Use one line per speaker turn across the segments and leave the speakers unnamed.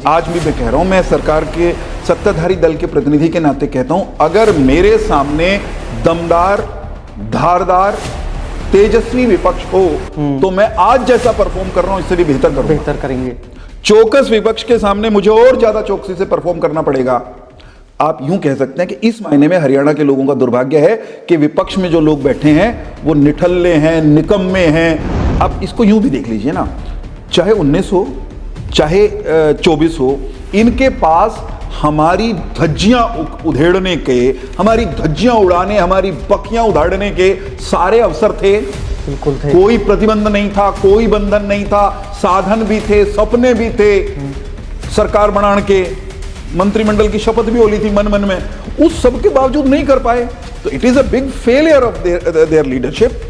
आज भी मैं कह रहा हूं, मैं सरकार के सत्ताधारी दल के प्रतिनिधि के नाते कहता हूं, अगर मेरे सामने दमदार, धारदार, तेजस्वी विपक्ष हो तो मैं आज जैसा परफॉर्म कर रहा हूं इससे भी बेहतर
करेंगे।
चौकस विपक्ष के सामने मुझे और ज्यादा चौकसी से परफॉर्म करना पड़ेगा। आप यूं कह सकते हैं कि इस महीने में हरियाणा के लोगों का दुर्भाग्य है कि विपक्ष में जो लोग बैठे हैं वो निठल्ले हैं, निकम्मे हैं। अब इसको यूं भी देख लीजिए ना, चाहे 19 हो चाहे 24 हो, इनके पास हमारी धज्जियां उधेड़ने के, हमारी धज्जियां उड़ाने, हमारी बखियां उधाड़ने के सारे अवसर थे।
बिल्कुल थे।
कोई प्रतिबंध नहीं था, कोई बंधन नहीं था, साधन भी थे, सपने भी थे। सरकार बनाने के, मंत्रिमंडल की शपथ भी हो ली थी मन मन में, उस सब के बावजूद नहीं कर पाए। तो it is a big failure of their leadership.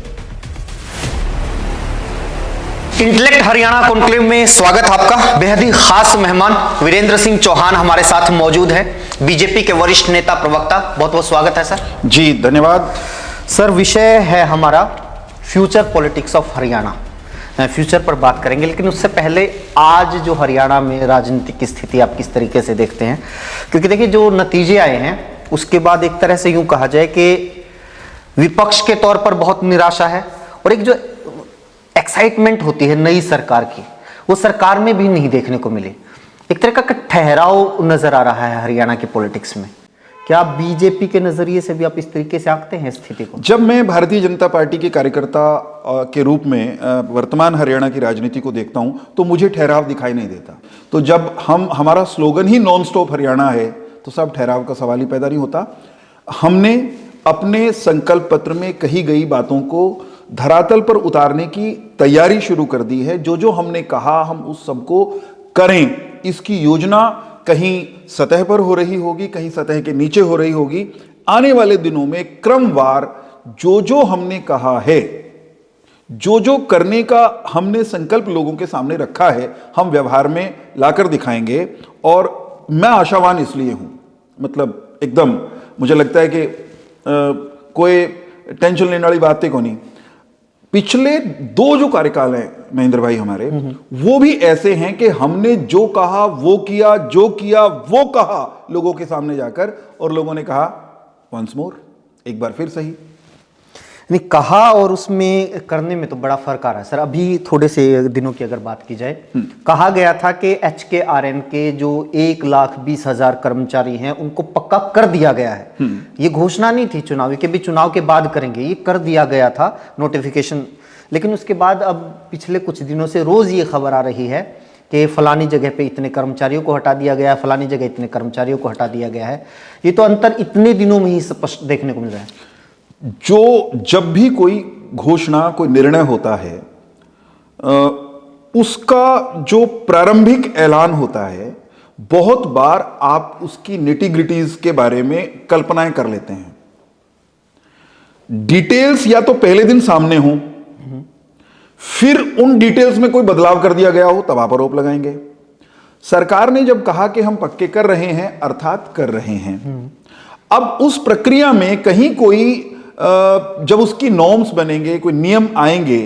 Intellect Haryana conclave में स्वागत आपका। बेहद ही खास मेहमान वीरेंद्र सिंह चौहान हमारे साथ मौजूद हैं, बीजेपी के वरिष्ठ नेता प्रवक्ता। बहुत बहुत स्वागत है सर।
जी धन्यवाद
सर। विषय है हमारा future politics of Haryana. Future पर बात करेंगे, लेकिन उससे पहले आज जो हरियाणा में राजनीतिक की स्थिति आप किस तरीके से देखते हैं? क्योंकि देखिए जो नतीजे आए हैं उसके बाद एक तरह से यूं कहा जाए कि विपक्ष के तौर पर बहुत निराशा है, और एक जो एक्साइटमेंट होती है नई सरकार की, वो सरकार में भी नहीं देखने को मिली। एक तरह का ठहराव नजर आ रहा है हरियाणा की पॉलिटिक्स में। क्या बीजेपी के नजरिए से भी आप इस तरीके से आंकते हैं स्थिति को?
जब मैं भारतीय जनता पार्टी के कार्यकर्ता के रूप में वर्तमान हरियाणा की राजनीति को देखता हूं तो मुझे ठहराव दिखाई नहीं देता। तो जब हमारा स्लोगन ही नॉन स्टॉप हरियाणा है तो सब ठहराव का सवाल ही पैदा नहीं होता। हमने अपने संकल्प पत्र में कही गई बातों को धरातल पर उतारने की तैयारी शुरू कर दी है। जो जो हमने कहा हम उस सबको करें। इसकी योजना कहीं सतह पर हो रही होगी, कहीं सतह के नीचे हो रही होगी। आने वाले दिनों में क्रमवार जो जो हमने कहा है, जो जो करने का हमने संकल्प लोगों के सामने रखा है, हम व्यवहार में लाकर दिखाएंगे। और मैं आशावान इसलिए हूं, मतलब एकदम मुझे लगता है कि कोई टेंशन लेने वाली बातें को नहीं। पिछले 2 जो कार्यकाल हैं महेंद्र भाई हमारे, वो भी ऐसे हैं कि हमने जो कहा वो किया, जो किया वो कहा लोगों के सामने जाकर, और लोगों ने कहा वंस मोर, एक बार फिर सही।
नहीं, कहा और उसमें करने में तो बड़ा फर्क आ रहा है सर। अभी थोड़े से दिनों की अगर बात की जाए, कहा गया था कि HKRN के जो 1,20,000 कर्मचारी हैं उनको पक्का कर दिया गया है। ये घोषणा नहीं थी चुनावी के भी चुनाव के बाद करेंगे, ये कर दिया गया था नोटिफिकेशन। लेकिन उसके बाद अब पिछले कुछ दिनों से रोज ये खबर आ रही है कि फलानी जगह पे इतने कर्मचारियों को हटा दिया गया है, फलानी जगह इतने कर्मचारियों को हटा दिया गया है। ये तो अंतर इतने दिनों में ही स्पष्ट देखने को मिल रहा है।
जब भी कोई घोषणा, कोई निर्णय होता है, उसका जो प्रारंभिक ऐलान होता है, बहुत बार आप उसकी निटी-ग्रिटीज के बारे में कल्पनाएं कर लेते हैं। डिटेल्स या तो पहले दिन सामने हो, फिर उन डिटेल्स में कोई बदलाव कर दिया गया हो, तब आप आरोप लगाएंगे। सरकार ने जब कहा कि हम पक्के कर रहे हैं, अर्थात कर रहे हैं। अब उस प्रक्रिया में कहीं कोई जब उसकी नॉर्म्स बनेंगे, कोई नियम आएंगे,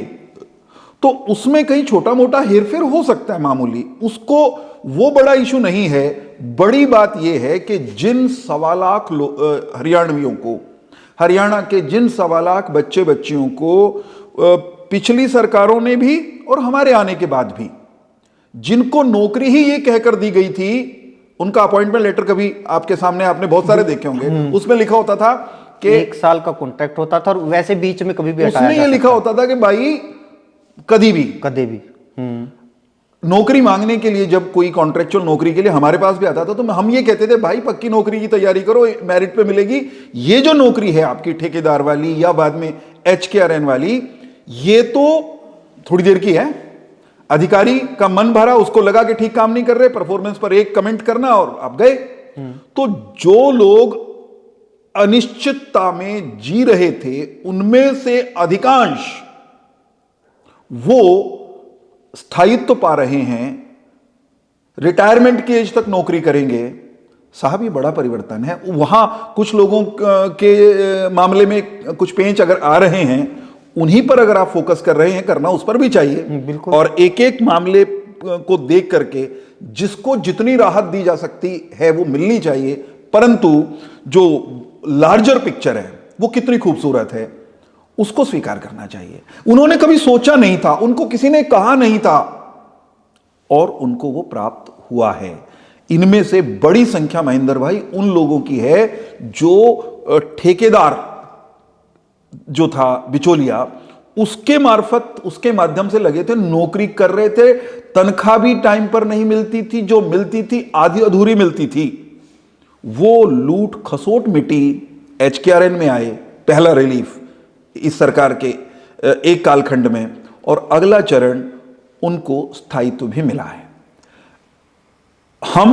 तो उसमें कहीं छोटा मोटा हेरफेर हो सकता है, मामूली। उसको वो बड़ा इशू नहीं है। बड़ी बात यह है कि जिन 1.25 लाख हरियाणवियों को, हरियाणा के जिन 1.25 लाख बच्चे बच्चियों को पिछली सरकारों ने भी और हमारे आने के बाद भी जिनको नौकरी ही ये कहकर दी गई थी, उनका अपॉइंटमेंट लेटर कभी आपके सामने आपने बहुत सारे देखे होंगे, उसमें लिखा होता था कि
1 साल का कॉन्ट्रैक्ट होता था और वैसे बीच में कभी भी हटाया
उसमें ये लिखा होता था कि भाई कभी भी नौकरी मांगने के लिए, जब कोई कॉन्ट्रैक्चुअल नौकरी के लिए हमारे पास भी आता था तो हम ये कहते थे भाई पक्की नौकरी की तैयारी करो, मेरिट पे मिलेगी। ये जो नौकरी है आपकी ठेकेदार वाली या बाद में HKRN वाली, ये तो थोड़ी देर की है। अधिकारी का मन भरा, उसको लगा कि ठीक काम नहीं कर रहे, परफॉर्मेंस पर एक कमेंट करना और आप गए। तो जो लोग अनिश्चितता में जी रहे थे, उनमें से अधिकांश वो स्थायित्व पा रहे हैं, रिटायरमेंट की एज तक नौकरी करेंगे। साहब ये बड़ा परिवर्तन है। वहां कुछ लोगों के मामले में कुछ पेंच अगर आ रहे हैं, उन्हीं पर अगर आप फोकस कर रहे हैं, करना उस पर भी चाहिए।
बिल्कुल।
और एक एक मामले को देख करके जिसको जितनी राहत दी जा सकती है वो मिलनी चाहिए, परंतु जो लार्जर पिक्चर है वो कितनी खूबसूरत है उसको स्वीकार करना चाहिए। उन्होंने कभी सोचा नहीं था, उनको किसी ने कहा नहीं था, और उनको वो प्राप्त हुआ है। इनमें से बड़ी संख्या महेंद्र भाई उन लोगों की है जो ठेकेदार जो था बिचौलिया, उसके मार्फत, उसके माध्यम से लगे थे, नौकरी कर रहे थे, तनख्वाह भी टाइम पर नहीं मिलती थी, जो मिलती थी आधी अधूरी मिलती थी। वो लूट खसोट मिटी, HKRN में आए, पहला रिलीफ इस सरकार के एक कालखंड में, और अगला चरण उनको स्थायित्व भी मिला है। हम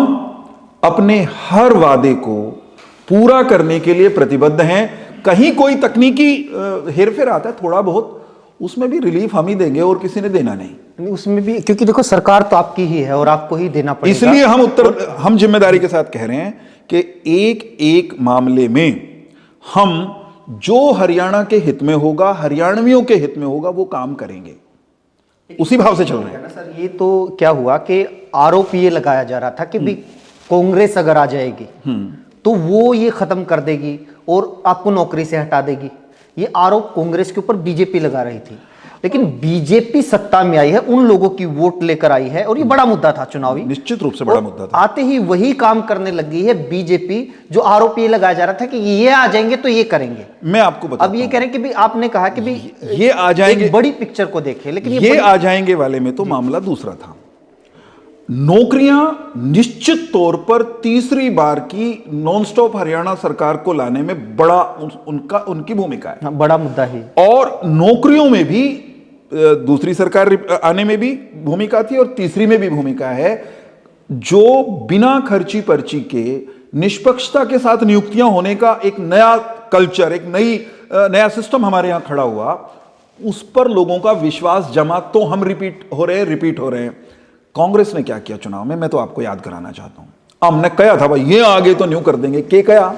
अपने हर वादे को पूरा करने के लिए प्रतिबद्ध हैं। कहीं कोई तकनीकी हेरफेर आता है थोड़ा बहुत, उसमें भी रिलीफ हम ही देंगे और किसी ने देना नहीं।
उसमें भी, क्योंकि देखो सरकार तो आपकी ही है और आपको ही देना पड़ेगा,
इसलिए हम जिम्मेदारी के साथ कह रहे हैं कि एक एक मामले में हम जो हरियाणा के हित में होगा, हरियाणवियों के हित में होगा, वो काम करेंगे। उसी भाव से चल रहे हैं।
सर ये तो क्या हुआ कि आरोप ये लगाया जा रहा था कि भी कांग्रेस अगर आ जाएगी तो वो ये खत्म कर देगी और आपको नौकरी से हटा देगी। ये आरोप कांग्रेस के ऊपर बीजेपी लगा रही थी, लेकिन बीजेपी सत्ता में आई है, उन लोगों की वोट लेकर आई है, और ये बड़ा मुद्दा था चुनावी,
निश्चित रूप से बड़ा मुद्दा था।
आते ही वही काम करने लगी है बीजेपी, जो आरोप ये लगाया जा रहा था कि ये आ जाएंगे तो ये करेंगे।
मैं आपको बताता
अब ये कह रहे हैं कि भी आपने कहा कि भी
ये आ जाएंगे,
बड़ी पिक्चर को देखें, लेकिन
ये आ जाएंगे वाले में तो मामला दूसरा था। नौकरियां निश्चित तौर पर तीसरी बार की नॉनस्टॉप हरियाणा सरकार को लाने में बड़ा उनकी भूमिका है,
बड़ा मुद्दा है।
और नौकरियों में भी दूसरी सरकार आने में भी भूमिका थी और तीसरी में भी भूमिका है। जो बिना खर्ची पर्ची के निष्पक्षता के साथ नियुक्तियां होने का एक नया कल्चर, एक नया सिस्टम हमारे यहां खड़ा हुआ, उस पर लोगों का विश्वास जमा, तो हम रिपीट हो रहे हैं। कांग्रेस ने क्या किया चुनाव में, मैं तो आपको याद कराना चाहता हूं। हमने कहा था भाई ये आगे तो न्यू कर देंगे, के कया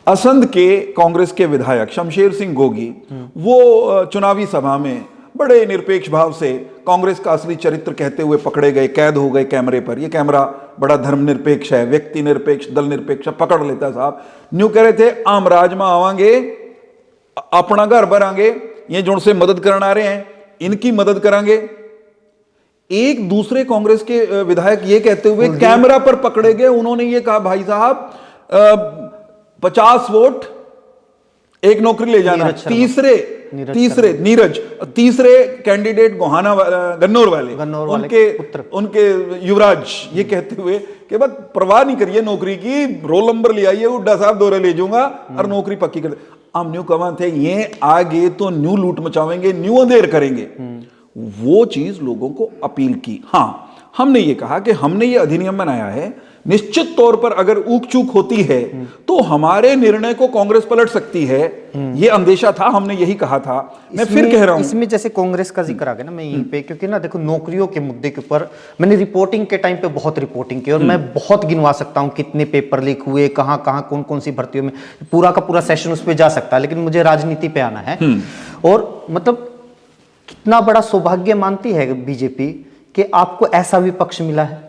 असंध के कांग्रेस के विधायक शमशेर सिंह गोगी, वो चुनावी सभा में बड़े निरपेक्ष भाव से कांग्रेस का असली चरित्र कहते हुए पकड़े गए, कैद हो गए कैमरे पर। ये कैमरा बड़ा धर्मनिरपेक्ष है, व्यक्ति निरपेक्ष, दल निरपेक्ष, पकड़ लेता साहब। न्यू कह रहे थे आम राज में आवांगे, अपना घर भरांगे, ये जो से मदद करना आ रहे हैं इनकी मदद करांगे। एक दूसरे कांग्रेस के विधायक ये कहते हुए कैमरा पर पकड़े गए, उन्होंने ये कहा भाई साहब 50 वोट एक नौकरी ले जाना। तीसरे कैंडिडेट गोहाना गन्नौर वाले उनके युवराज ये कहते हुए कि बस परवाह नहीं करिए नौकरी की, रोल नंबर ले आइए, उड्डा साहब दौरे ले जाऊंगा और नौकरी पक्की कर। हम न्यू कमा थे, ये आगे तो न्यू लूट मचावेंगे, न्यू अंधेर करेंगे। वो चीज लोगों को अपील की। हां, हमने ये कहा कि हमने ये अधिनियम बनाया है, निश्चित तौर पर अगर ऊक चूक होती है तो हमारे निर्णय को कांग्रेस पलट सकती है। ये अंदेशा था, हमने यही कहा था। मैं फिर कह रहा हूं,
इसमें जैसे कांग्रेस का जिक्र आ गया ना, मैं यहीं पे, क्योंकि ना देखो नौकरियों के मुद्दे के ऊपर मैंने रिपोर्टिंग के टाइम पे बहुत रिपोर्टिंग की और मैं बहुत गिनवा सकता हूं कितने पेपर लीक हुए, कहां कहां कौन कौन सी भर्तियों में, पूरा का पूरा सेशन उस पर जा सकता है, लेकिन मुझे राजनीति पे आना है। और मतलब कितना बड़ा सौभाग्य मानती है बीजेपी कि आपको ऐसा विपक्ष मिला है।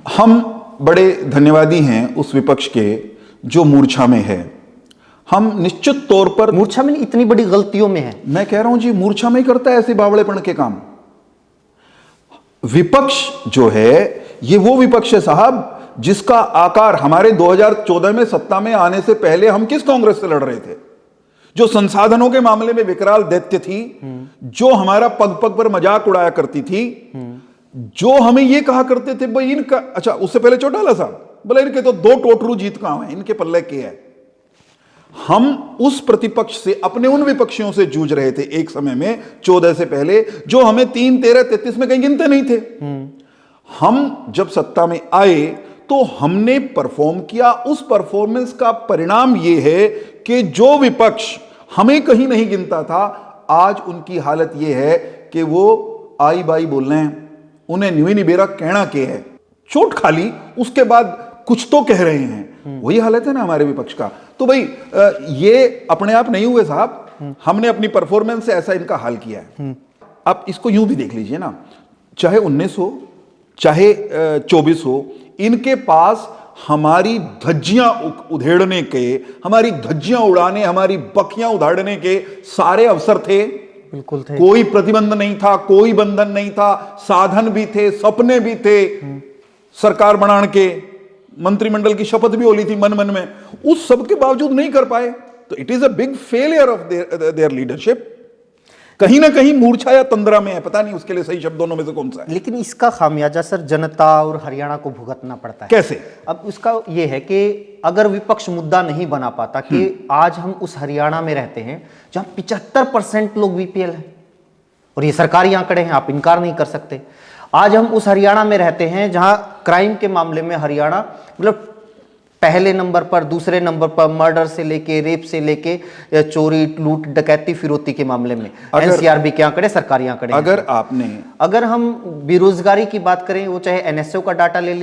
हम बड़े धन्यवादी हैं उस विपक्ष के जो मूर्छा में है। हम निश्चित तौर पर
मूर्छा में इतनी बड़ी गलतियों में है।
मैं कह रहा हूं जी, मूर्छा में ही करता है ऐसे बावड़ेपन के काम। विपक्ष जो है ये वो विपक्ष है साहब जिसका आकार हमारे 2014 में सत्ता में आने से पहले हम किस कांग्रेस से लड़ रहे थे, जो संसाधनों के मामले में विकराल दैत्य थी, जो हमारा पग पग पर मजाक उड़ाया करती थी, जो हमें ये कहा करते थे भाई इनका, अच्छा उससे पहले चौटाला साहब बोले इनके तो 2 टोटरू जीत कहां है, इनके पल्ले के है। हम उस प्रतिपक्ष से, अपने उन विपक्षियों से जूझ रहे थे एक समय में 14 से पहले, जो हमें 3, 13, 33 में कहीं गिनते नहीं थे। हम जब सत्ता में आए तो हमने परफॉर्म किया। उस परफॉर्मेंस का परिणाम यह है कि जो विपक्ष हमें कहीं नहीं गिनता था, आज उनकी हालत यह है कि वो आई बाई बोल रहे हैं, उन्हें न्यू निबेरा कहना के है, चोट खाली उसके बाद कुछ तो कह रहे हैं। वही हालत है ना हमारे विपक्ष का। तो भाई ये अपने आप नहीं हुए साहब, हमने अपनी परफॉर्मेंस से ऐसा इनका हाल किया है। आप इसको यूं भी देख लीजिए ना, चाहे 19 हो, चाहे 24 हो, इनके पास हमारी धज्जियां उधेड़ने के, हमारी धज्जियां उड़ाने, हमारी बखियां उधाड़ने के सारे अवसर थे।
बिल्कुल थे।
कोई प्रतिबंध नहीं था, कोई बंधन नहीं था, साधन भी थे, सपने भी थे, सरकार बनाने के, मंत्रिमंडल की शपथ भी होली थी मन मन में, उस सब के बावजूद नहीं कर पाए। तो it is a big failure of their leadership. कहीं ना कहीं मूर्छा या तंद्रा में है, पता नहीं उसके लिए सही शब्द दोनों में से कौन सा है।
लेकिन इसका खामियाजा सर जनता और हरियाणा को भुगतना पड़ता है।
कैसे?
अब उसका ये है कि अगर विपक्ष मुद्दा नहीं बना पाता कि आज हम उस हरियाणा में रहते हैं जहां 75% लोग बीपीएल हैं, और ये सरकारी आंकड़े हैं, आप इनकार नहीं कर सकते। आज हम उस हरियाणा में रहते हैं जहां क्राइम के मामले में हरियाणा मतलब पहले नंबर पर, दूसरे नंबर पर, मर्डर से लेके, रेप से लेके, चोरी, लूट, डकैती, फिरौती के मामले में एनसीआरबी के आंकड़े, सरकारी आंकड़े। अगर हम बेरोजगारी की बात करें, वो चाहे एनएसओ का डाटा ले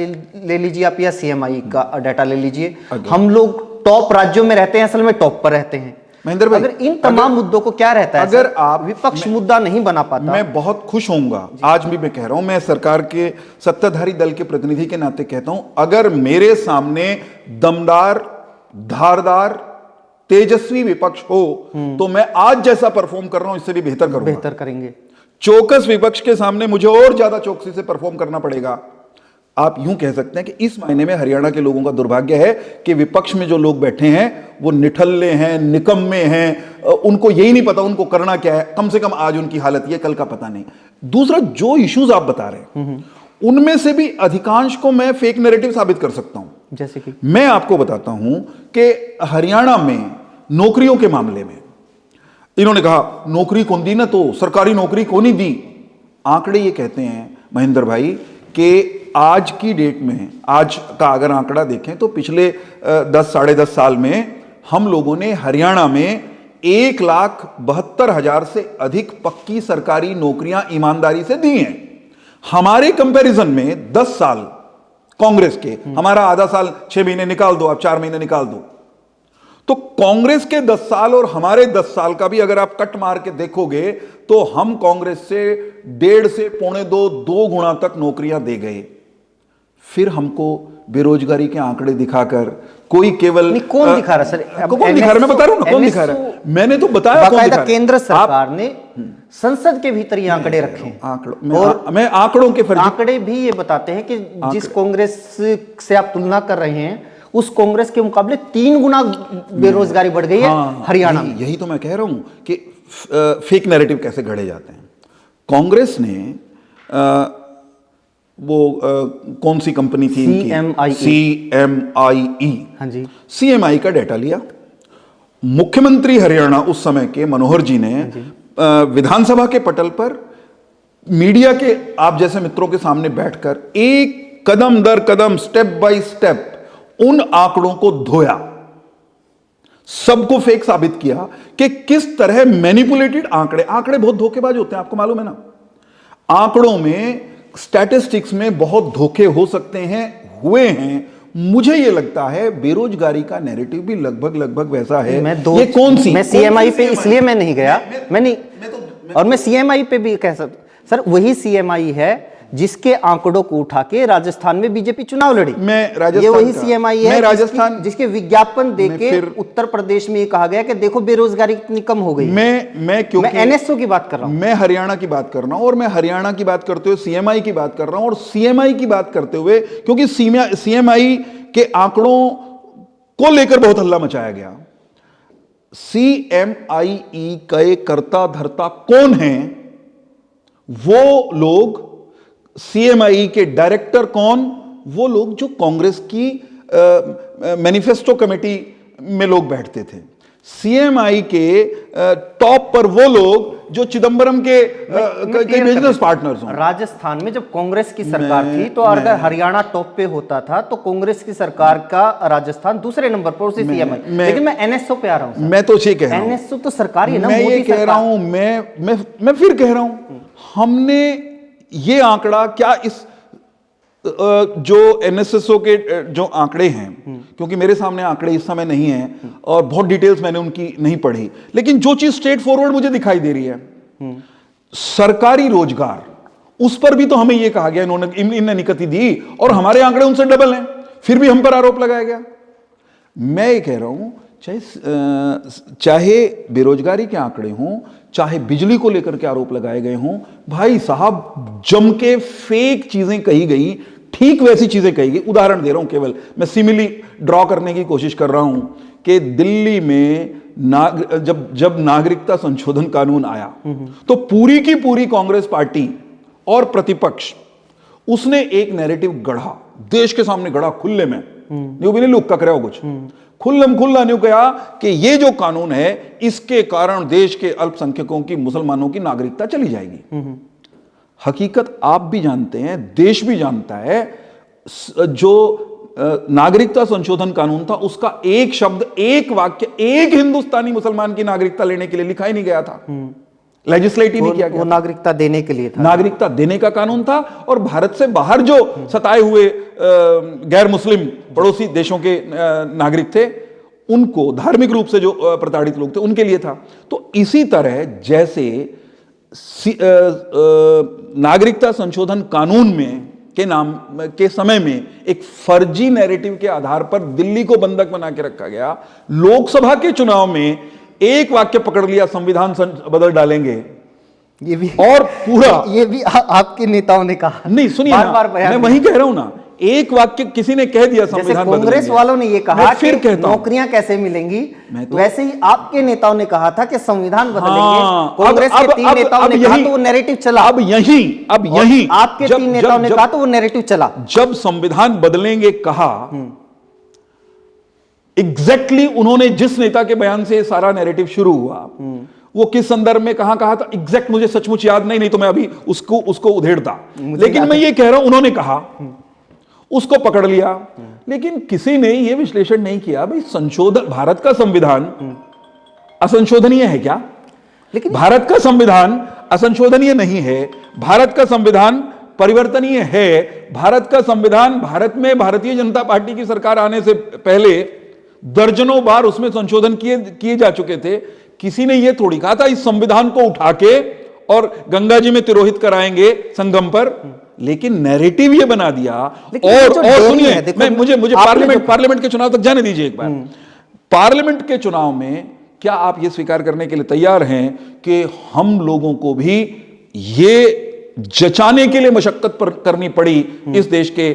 लीजिए आप, या सीएमआई का डाटा ले लीजिए, हम लोग टॉप राज्यों में रहते हैं, असल में टॉप पर रहते हैं।
महेंद्र भाई,
अगर इन तमाम मुद्दों को क्या रहता है,
अगर आप
विपक्ष मुद्दा नहीं बना पाता,
मैं बहुत खुश होऊंगा। आज भी मैं कह रहा हूं, मैं सरकार के सत्ताधारी दल के प्रतिनिधि के नाते कहता हूं, अगर मेरे सामने दमदार, धारदार, तेजस्वी विपक्ष हो तो मैं आज जैसा परफॉर्म कर रहा हूं इससे भी बेहतर करूंगा,
बेहतर करेंगे।
चौकस विपक्ष के सामने मुझे और ज्यादा चौकसी से परफॉर्म करना पड़ेगा। आप यूं कह सकते हैं कि इस महीने में हरियाणा के लोगों का दुर्भाग्य है कि विपक्ष में जो लोग बैठे हैं वो निठल्ले हैं, निकम्मे हैं, उनको यही नहीं पता उनको करना क्या है। कम से कम आज उनकी हालत ये, कल का पता नहीं। दूसरा, जो इश्यूज आप बता रहे हैं उनमें से भी अधिकांश को मैं फेक नैरेटिव साबित कर सकता हूं।
जैसे कि
मैं आपको बताता हूं कि हरियाणा में नौकरियों के मामले में इन्होंने कहा नौकरी कौन दी ना, तो सरकारी नौकरी कौन नहीं दी। आंकड़े ये कहते हैं महेंद्र भाई कि आज की डेट में, आज का अगर आंकड़ा देखें तो पिछले 10 साढ़े 10 साल में हम लोगों ने हरियाणा में 1,72,000 से अधिक पक्की सरकारी नौकरियां ईमानदारी से दी हैं। हमारे कंपैरिजन में 10 साल कांग्रेस के, हमारा आधा साल 6 महीने निकाल दो, आप 4 महीने निकाल दो, तो कांग्रेस के 10 साल और हमारे 10 साल का भी अगर आप कट मार के देखोगे तो हम कांग्रेस से 1.5 से 2.25 गुना तक नौकरियां दे गए। फिर हमको बेरोजगारी के आंकड़े दिखाकर कोई केवल
नहीं, कौन दिखा रहा सर?
कौन दिखा रहा? मैं बता रहा हूं ना कौन दिखा रहा है। मैंने तो बताया कौन दिखा रहा है।
केंद्र सरकार ने संसद के भीतर ये आंकड़े रखे हैं।
मैं आंकड़ों के फर्जी
आंकड़े भी ये बताते हैं कि जिस कांग्रेस से आप तुलना कर रहे हैं उस कांग्रेस के मुकाबले 3 गुना बेरोजगारी बढ़ गई है हरियाणा में।
यही तो मैं कह रहा हूं कि फेक नैरेटिव कैसे गढ़े जाते हैं। कांग्रेस ने वो कौन सी कंपनी थी इनकी? CMIE।
हाँ जी।
CMI का डाटा लिया। मुख्यमंत्री हरियाणा उस समय के मनोहर जी ने विधानसभा के पटल पर मीडिया के आप जैसे मित्रों के सामने बैठकर एक कदम दर कदम, स्टेप बाय स्टेप उन आंकड़ों को धोया, सबको फेक साबित किया कि किस तरह मैनिपुलेटेड आंकड़े बहुत धोखेबाज होते हैं, आपको मालूम है ना। आंकड़ों में, स्टैटिस्टिक्स में बहुत धोखे हो सकते हैं, हुए हैं। मुझे यह लगता है बेरोजगारी का नैरेटिव भी लगभग वैसा है।
ये कौन सी? मैं सीएमआई पे इसलिए मैं नहीं गया, और मैं सीएमआई पे भी कह सकता सर, वही सीएमआई है जिसके आंकड़ों को उठा के राजस्थान में बीजेपी चुनाव लड़ी। ये वही सीएमआई है राजस्थान जिसके विज्ञापन देके उत्तर प्रदेश में ये कहा गया कि देखो बेरोजगारी कितनी कम हो गई।
मैं
एनएसओ की बात कर रहा हूं,
मैं हरियाणा की बात कर रहा हूं, और मैं हरियाणा की बात करते हुए सीएमआई की बात कर रहा हूं, और सीएमआई की बात करते हुए क्योंकि सीएमआई के आंकड़ों को लेकर बहुत हल्ला मचाया गया। सीएमआई के कर्ता धर्ता कौन है? वो लोग, सीएमआई के डायरेक्टर कौन? वो लोग जो कांग्रेस की मैनिफेस्टो कमेटी में लोग बैठते थे। सीएमआई के टॉप पर वो लोग जो चिदंबरम के बिजनेस पार्टनर्स हों।
राजस्थान में जब कांग्रेस की सरकार थी तो अगर हरियाणा टॉप पे होता था तो कांग्रेस की सरकार का राजस्थान दूसरे नंबर पर, उसी सीएमआई। लेकिन मैं एनएसओ पे आ रहा हूं।
मैं तो ये कह रहा हूं,
एनएसओ तो सरकारी है ना।
मैं ये कह रहा हूं, मैं फिर कह रहा हूं, हमने ये आंकड़ा क्या इस जो एनएसएसओ के जो आंकड़े हैं, क्योंकि मेरे सामने आंकड़े इस समय नहीं हैं और बहुत डिटेल्स मैंने उनकी नहीं पढ़ी, लेकिन जो चीज स्ट्रेट फॉरवर्ड मुझे दिखाई दे रही है, सरकारी रोजगार उस पर भी तो हमें यह कहा गया, इनने निकती दी और हमारे आंकड़े उनसे डबल हैं, फिर भी हम पर आरोप लगाया गया। मैं ये कह रहा हूं चाहे बेरोजगारी के आंकड़े हों, चाहे बिजली को लेकर के आरोप लगाए गए हों, भाई साहब जम के फेक चीजें कही गई, ठीक वैसी चीजें कही गई। उदाहरण दे रहा हूं, केवल मैं सिमिली ड्रॉ करने की कोशिश कर रहा हूं कि दिल्ली में जब नागरिकता संशोधन कानून आया तो पूरी की पूरी कांग्रेस पार्टी और प्रतिपक्ष उसने एक नैरेटिव गढ़ा, देश के सामने गढ़ा खुले में, न्यू भी नहीं लुक का कराओ कुछ, खुल्लम खुल्ला न्यू कहा कि ये जो कानून है इसके कारण देश के अल्पसंख्यकों की, मुसलमानों की नागरिकता चली जाएगी। हकीकत आप भी जानते हैं, देश भी जानता है, जो नागरिकता संशोधन कानून था उसका एक शब्द, एक वाक्य, एक हिंदुस्तानी मुसलमान की नागरिकता लेने के लिए लिखा ही नहीं गया था, लेजिस्लेट ही नहीं किया गया।
वो नागरिकता देने के लिए था,
नागरिकता देने का कानून था। और भारत से बाहर जो सताए हुए गैर मुस्लिम पड़ोसी देशों के नागरिक थे, उनको धार्मिक रूप से जो प्रताड़ित लोग थे उनके लिए था। तो इसी तरह जैसे नागरिकता संशोधन कानून में के नाम के समय में एक फर्जी नैरेटिव के आधार पर दिल्ली को बंधक बना के रखा गया, लोकसभा के चुनाव में एक वाक्य पकड़ लिया, संविधान बदल डालेंगे,
ये भी
और पूरा
ये भी आपके नेताओं ने कहा।
नहीं सुनिए
बार
ना,
बार
मैं वही कह रहा हूं ना, एक वाक्य किसी ने कह दिया संविधान बदलेंगे।
कांग्रेस वालों ने ये कहा
फिर
कि नौकरियां कैसे मिलेंगी, वैसे ही आपके नेताओं ने कहा था कि संविधान बदलेंगे। कांग्रेस के 3 नेताओं ने कहा तो वो नैरेटिव चला।
अब यही
आपके 3 नेताओं ने कहा तो वो नैरेटिव चला।
जब संविधान बदलेंगे कहा, एग्जैक्टली उन्होंने जिस नेता के बयान से सारा नैरेटिव शुरू हुआ, वो किस संदर्भ में कहा था एग्जैक्ट मुझे सचमुच याद नहीं तो मैं अभी उसको उधेड़ता, लेकिन मैं ये कह रहा हूं उन्होंने कहा, उसको पकड़ लिया। लेकिन किसी ने यह विश्लेषण नहीं किया भाई संशोधन, भारत का संविधान असंशोधनीय है क्या? लेकिन भारत का संविधान असंशोधनीय नहीं है, भारत का संविधान परिवर्तनीय है। भारत का संविधान, भारत में भारतीय जनता पार्टी की सरकार आने से पहले दर्जनों बार उसमें संशोधन किए जा चुके थे। किसी ने यह थोड़ी कहा था इस संविधान को उठा के और गंगा जी में तिरोहित कराएंगे संगम पर, लेकिन नैरेटिव ये बना दिया। और सुनिए, मुझे पार्लियामेंट के चुनाव तक जाने दीजिए एक बार। पार्लियामेंट के चुनाव में क्या आप ये स्वीकार करने के लिए तैयार हैं कि हम लोगों को भी ये जचाने के लिए मशक्कत करनी पड़ी इस देश के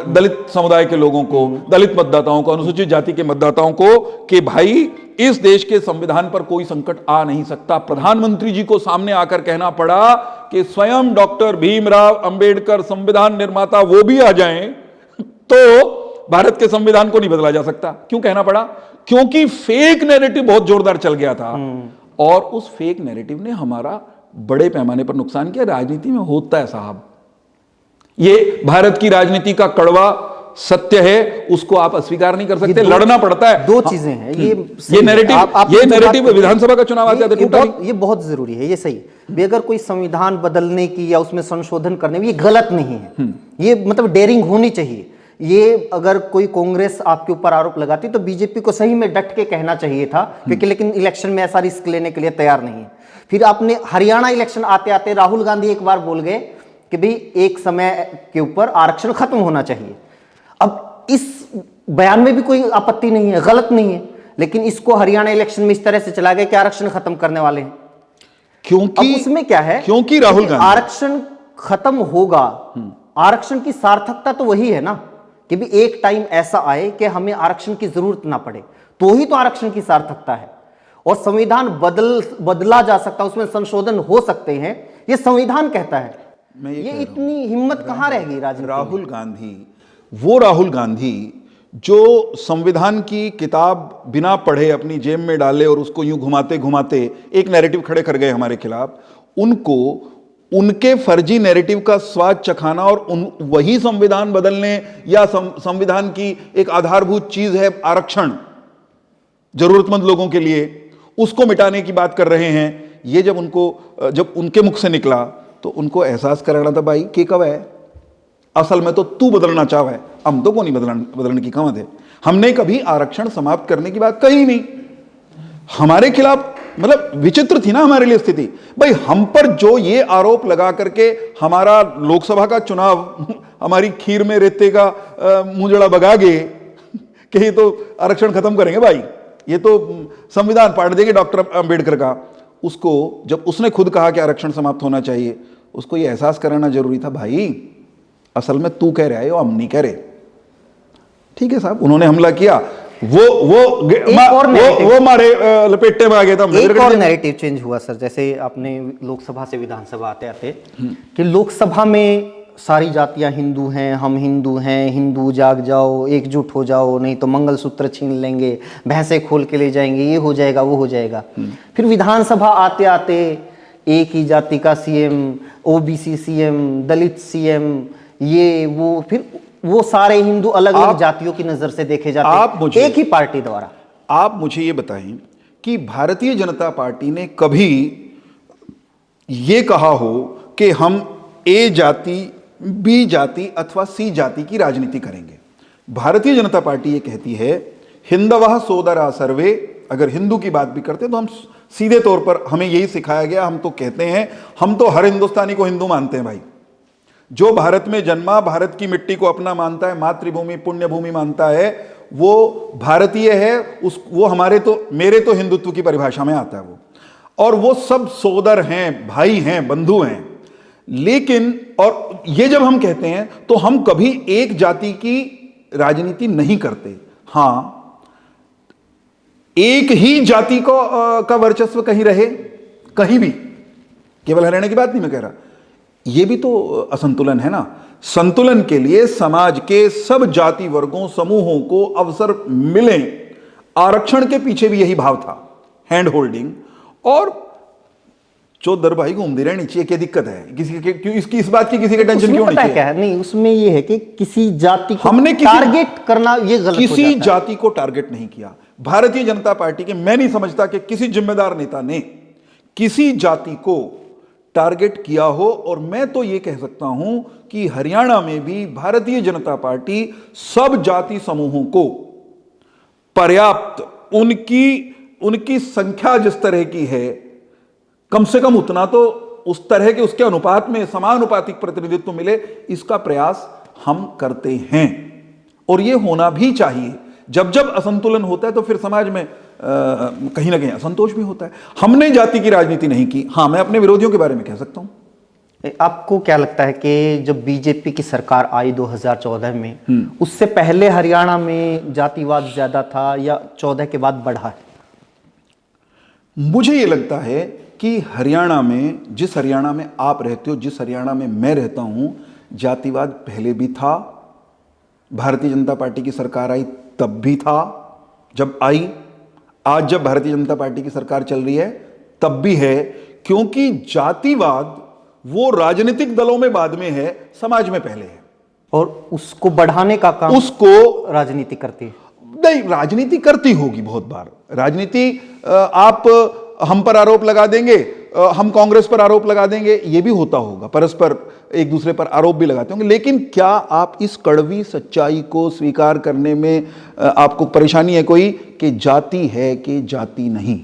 दलित समुदाय के लोगों को, दलित मतदाताओं को, अनुसूचित जाति के मतदाताओं को, कि भाई इस देश के संविधान पर कोई संकट आ नहीं सकता। प्रधानमंत्री जी को सामने आकर कहना पड़ा कि स्वयं डॉक्टर भीमराव अंबेडकर संविधान निर्माता वो भी आ जाएं तो भारत के संविधान को नहीं बदला जा सकता। क्यों कहना पड़ा? क्योंकि फेक नैरेटिव बहुत जोरदार चल गया था और उस फेक नैरेटिव ने हमारा बड़े पैमाने पर नुकसान किया। राजनीति में होता है साहब, ये भारत की राजनीति का कड़वा सत्य है, उसको आप अस्वीकार नहीं कर सकते, लड़ना पड़ता है।
2 चीजें हैं
ये नैरेटिव विधानसभा का चुनाव आता है,
ये बहुत जरूरी है। ये सही भी, अगर कोई संविधान बदलने की या उसमें संशोधन करने में, ये गलत नहीं है, ये मतलब डेयरिंग होनी चाहिए। ये अगर कोई कांग्रेस आपके ऊपर आरोप लगाती तो बीजेपी को सही में डट के कहना चाहिए था, क्योंकि लेकिन इलेक्शन में ऐसा रिस्क लेने के लिए तैयार नहीं है। फिर आपने हरियाणा इलेक्शन आते आते राहुल गांधी एक बार बोल गए कि भाई एक समय के ऊपर आरक्षण खत्म होना चाहिए। अब इस बयान में भी कोई आपत्ति नहीं है, गलत नहीं है, लेकिन इसको हरियाणा इलेक्शन में इस तरह से चला गया कि आरक्षण खत्म करने वाले हैं।
क्योंकि
अब उसमें क्या है,
क्योंकि राहुल गांधी
आरक्षण खत्म होगा, आरक्षण की सार्थकता तो वही है ना कि भी एक टाइम ऐसा आए कि हमें आरक्षण की जरूरत ना पड़े, तो ही तो आरक्षण की सार्थकता है। और संविधान बदला जा सकता है, उसमें संशोधन हो सकते हैं, ये संविधान कहता है। ये इतनी हिम्मत कहां रहेगी राजनीति?
राहुल गांधी जो संविधान की किताब बिना पढ़े अपनी जेब में डाले और उसको यूं घुमाते घुमाते एक नैरेटिव खड़े कर गए हमारे खिलाफ, उनको उनके फर्जी नैरेटिव का स्वाद चखाना और वही संविधान बदलने या संविधान की एक आधारभूत चीज है आरक्षण जरूरतमंद लोगों के लिए, उसको मिटाने की बात कर रहे हैं। ये जब उनके मुख से निकला तो उनको एहसास कराना था भाई कि कब है, असल में तो तू बदलना चाह है, हम तो को नहीं बदलने की कहावत है। हमने कभी आरक्षण समाप्त करने की बात कही नहीं। हमारे खिलाफ मतलब विचित्र थी ना हमारे लिए स्थिति। भाई हम पर जो ये आरोप लगा करके हमारा लोकसभा का चुनाव हमारी खीर में रेते का मुंजड़ा बगा गए कि ये तो आरक्षण खत्म करेंगे भाई, ये तो संविधान पाट देंगे डॉक्टर अंबेडकर का। उसको जब उसने खुद कहा कि आरक्षण समाप्त होना चाहिए, उसको ये एहसास कराना जरूरी था, भाई असल में तू कह रहा है, हम नहीं कह रहे। ठीक है साहब, उन्होंने हमला किया, वो मारे लपेटे में आ गया था।
एक और नैरेटिव चेंज हुआ सर, जैसे आपने लोकसभा से विधानसभा आते आते कि लोकसभा में सारी जातियां हिंदू हैं, हम हिंदू हैं, हिंदू जाग जाओ, एकजुट हो जाओ, नहीं तो मंगलसूत्र छीन लेंगे, भैंसे खोल के ले जाएंगे, ये हो जाएगा वो हो जाएगा। फिर विधानसभा आते आते एक ही जाति का सीएम, ओबीसी सीएम, दलित सीएम, ये वो, फिर वो सारे हिंदू अलग अलग जातियों की नजर से देखे जाते हैं एक ही पार्टी द्वारा।
आप मुझे ये बताएं कि भारतीय जनता पार्टी ने कभी ये कहा हो कि हम ए जाति, बी जाति अथवा सी जाति की राजनीति करेंगे। भारतीय जनता पार्टी ये कहती है हिंदवः सोदरा सर्वे। अगर हिंदू की बात भी करते हैं तो हम सीधे तौर पर, हमें यही सिखाया गया, हम तो कहते हैं, हम तो हर हिंदुस्तानी को हिंदू मानते हैं भाई। जो भारत में जन्मा, भारत की मिट्टी को अपना मानता है, मातृभूमि पुण्य भूमि मानता है, वो भारतीय है। वो हमारे तो, मेरे तो हिंदुत्व की परिभाषा में आता है वो, और वो सब सोदर हैं, भाई हैं, बंधु हैं। लेकिन और ये जब हम कहते हैं तो हम कभी एक जाति की राजनीति नहीं करते। हां, एक ही जाति को का वर्चस्व कहीं रहे, कहीं भी, केवल हरियाणा की बात नहीं मैं कह रहा, ये भी तो असंतुलन है ना। संतुलन के लिए समाज के सब जाति वर्गों समूहों को अवसर मिले। आरक्षण के पीछे भी यही भाव था, हैंड होल्डिंग। और चौधर भाई घूमती रहनी चाहिए, क्या दिक्कत है किसी के, क्यों इसकी, इस बात की किसी का टेंशन क्यों नहीं
क्या है? नहीं, उसमें ये है कि किसी जाति को
हमने
टारगेट करना ये गलत हो जाता है।
किसी जाति को टारगेट नहीं किया। भारतीय जनता पार्टी के, मैं नहीं समझता कि किसी जिम्मेदार नेता ने किसी जाति को टारगेट किया हो। और मैं तो ये कह सकता हूं कि हरियाणा में भी भारतीय जनता पार्टी सब जाति समूहों को पर्याप्त, उनकी संख्या जिस तरह की है, कम से कम उतना तो उस तरह के, उसके अनुपात में समानुपातिक प्रतिनिधित्व मिले, इसका प्रयास हम करते हैं। और ये होना भी चाहिए। जब जब असंतुलन होता है तो फिर समाज में कहीं ना कहीं असंतोष भी होता है। हमने जाति की राजनीति नहीं की। हाँ, मैं अपने विरोधियों के बारे में कह सकता हूं।
आपको क्या लगता है कि जब बीजेपी की सरकार आई 2014 में, उससे पहले हरियाणा में जातिवाद ज्यादा था या 14 के बाद बढ़ा है?
मुझे ये लगता है कि हरियाणा में, जिस हरियाणा में आप रहते हो, जिस हरियाणा में मैं रहता हूं, जातिवाद पहले भी था। भारतीय जनता पार्टी की सरकार आई तब भी था जब आई, आज जब भारतीय जनता पार्टी की सरकार चल रही है तब भी है। क्योंकि जातिवाद वो राजनीतिक दलों में बाद में है, समाज में पहले है।
और उसको बढ़ाने का काम
उसको
राजनीति करती है।
नहीं, राजनीति करती होगी बहुत बार। राजनीति आप हम पर आरोप लगा देंगे, हम कांग्रेस पर आरोप लगा देंगे, ये भी होता होगा, परस्पर एक दूसरे पर आरोप भी लगाते होंगे। लेकिन क्या आप इस कड़वी सच्चाई को स्वीकार करने में आपको परेशानी है कोई, कि जाति है कि जाति नहीं?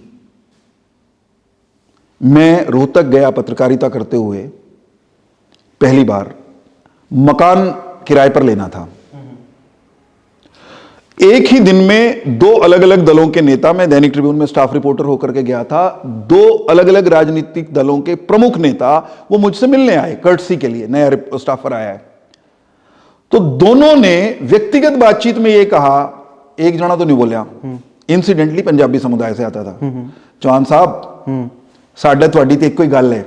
मैं रोहतक गया पत्रकारिता करते हुए, पहली बार मकान किराए पर लेना था। एक ही दिन में दो अलग अलग दलों के नेता, मैं दैनिक ट्रिब्यून में स्टाफ रिपोर्टर होकर के गया था, दो अलग अलग राजनीतिक दलों के प्रमुख नेता वो मुझसे मिलने आए, कर्टसी के लिए, नया स्टाफर आया है। तो दोनों ने व्यक्तिगत बातचीत में ये कहा, एक जना तो नहीं बोलिया, इंसिडेंटली पंजाबी समुदाय से आता था, चौहान साहब साढ़े थोड़ी तो एक ही गल है,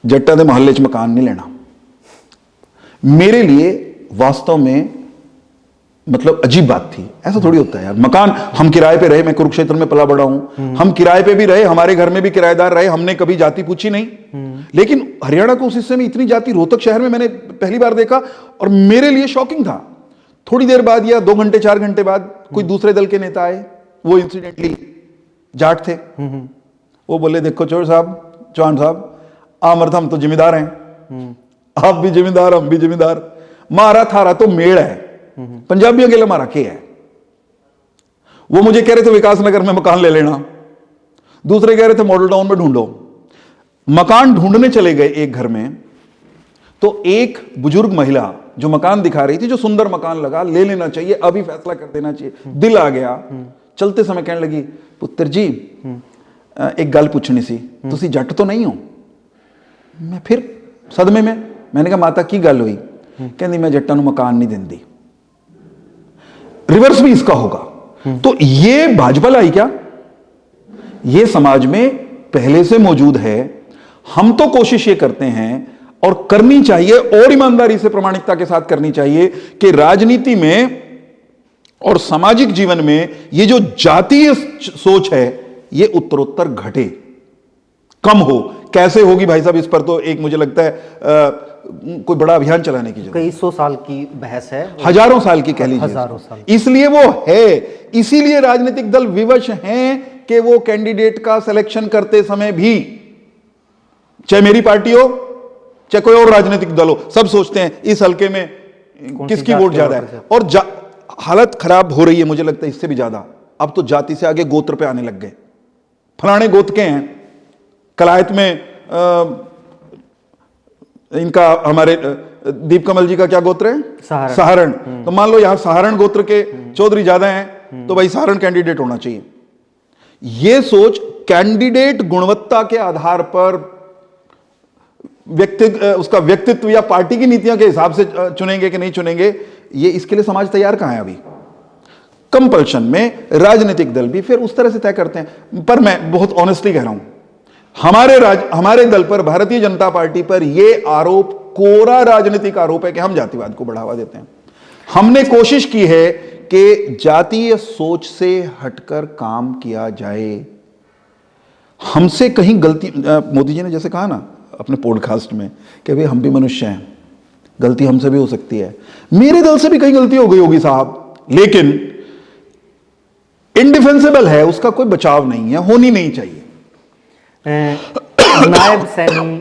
जट्टा के मोहल्ले च मकान नहीं लेना। मेरे लिए वास्तव में मतलब अजीब बात थी। ऐसा थोड़ी होता है यार, मकान हम किराए पे रहे, मैं कुरुक्षेत्र में पला बड़ा हूं, हम किराए पे भी रहे, हमारे घर में भी किराएदार रहे, हमने कभी जाति पूछी नहीं। लेकिन हरियाणा को उस हिस्से में इतनी जाति, रोहतक शहर में मैंने पहली बार देखा और मेरे लिए शॉकिंग था। थोड़ी देर बाद या 2 घंटे 4 घंटे बाद कोई दूसरे दल के नेता आए, वो इंसिडेंटली जाट थे। वो बोले, देखो चौहान साहब आमर्थ, हम तो जिम्मेदार हैं, आप भी जिम्मेदार, हम भी जिम्मेदार, मारा थारा तो मेड़ है, पंजाबियों के लिए मारा क्या है। वो मुझे कह रहे थे विकासनगर में मकान ले लेना, दूसरे कह रहे थे मॉडल टाउन में ढूंढो। मकान ढूंढने चले गए एक घर में, तो एक बुजुर्ग महिला जो मकान दिखा रही थी, जो सुंदर मकान लगा, ले लेना चाहिए, अभी फैसला कर देना चाहिए, दिल आ गया। चलते समय कहने लगी, पुत्र जी एक गल पूछनी सी, तुसी जट तो नहीं हो? मैं फिर सदमे में, मैंने कहा माता की गल हुई? कहती मैं जट्टां नूं मकान नहीं देंदी। रिवर्स भी इसका होगा। तो ये भाजपा लाई क्या? ये समाज में पहले से मौजूद है। हम तो कोशिश ये करते हैं और करनी चाहिए, और ईमानदारी से प्रामाणिकता के साथ करनी चाहिए कि राजनीति में और सामाजिक जीवन में ये जो जातीय सोच है ये उत्तरोत्तर घटे, कम हो। कैसे होगी भाई साहब, इस पर तो एक मुझे लगता है कोई बड़ा अभियान चलाने की जरूरत।
कई सौ साल की बहस है,
हजारों साल की कह लीजिए,
हजारों साल।
इसलिए वो है, इसीलिए राजनीतिक दल विवश हैं कि वो कैंडिडेट का सिलेक्शन करते समय भी, चाहे मेरी पार्टी हो चाहे कोई और राजनीतिक दल हो, सब सोचते हैं इस हल्के में किसकी वोट ज्यादा है। और हालत खराब हो रही है, मुझे लगता है इससे भी ज्यादा। अब तो जाति से आगे गोत्र पे आने लग गए, फलाने गोत्र के हैं। कलायत में इनका, हमारे दीप कमल जी का क्या गोत्र है? सहारण। तो मान लो यहां सहारण गोत्र के चौधरी ज्यादा हैं, तो भाई सहारण कैंडिडेट होना चाहिए। यह सोच कैंडिडेट गुणवत्ता के आधार पर उसका व्यक्तित्व या पार्टी की नीतियों के हिसाब से चुनेंगे कि नहीं चुनेंगे, ये इसके लिए समाज तैयार कहां है अभी? कंपल्शन में राजनीतिक दल भी फिर उस तरह से तय करते हैं। पर मैं बहुत ऑनेस्टली कह रहा हूं, हमारे दल पर, भारतीय जनता पार्टी पर यह आरोप कोरा राजनीतिक आरोप है कि हम जातिवाद को बढ़ावा देते हैं। हमने कोशिश की है कि जातीय सोच से हटकर काम किया जाए। हमसे कहीं गलती, मोदी जी ने जैसे कहा ना अपने पॉडकास्ट में कि भाई हम भी मनुष्य हैं, गलती हमसे भी हो सकती है। मेरे दल से भी कहीं गलती हो गई होगी साहब, लेकिन इनडिफेंसिबल है, उसका कोई बचाव नहीं है, होनी नहीं चाहिए।
नायब सैनी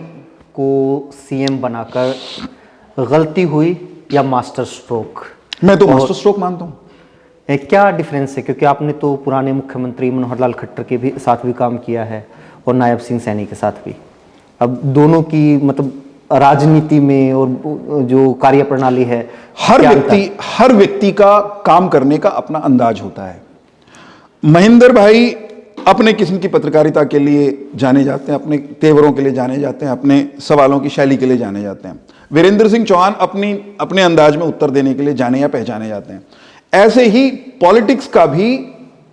को सीएम बनाकर गलती हुई या मास्टर स्ट्रोक?
मैं तो मास्टर स्ट्रोक मानता हूं।
क्या डिफरेंस है, क्योंकि आपने तो पुराने मुख्यमंत्री मनोहर लाल खट्टर के भी साथ भी काम किया है और नायब सिंह सैनी के साथ भी। अब दोनों की मतलब राजनीति में और जो कार्यप्रणाली है,
हर व्यक्ति का काम करने का अपना अंदाज होता है। महेंद्र भाई अपने किस्म की पत्रकारिता के लिए जाने जाते हैं, अपने तेवरों के लिए जाने जाते हैं, अपने सवालों की शैली के लिए जाने जाते हैं। वीरेंद्र सिंह चौहान अपने अंदाज में उत्तर देने के लिए जाने या पहचाने जाते हैं। ऐसे ही पॉलिटिक्स का भी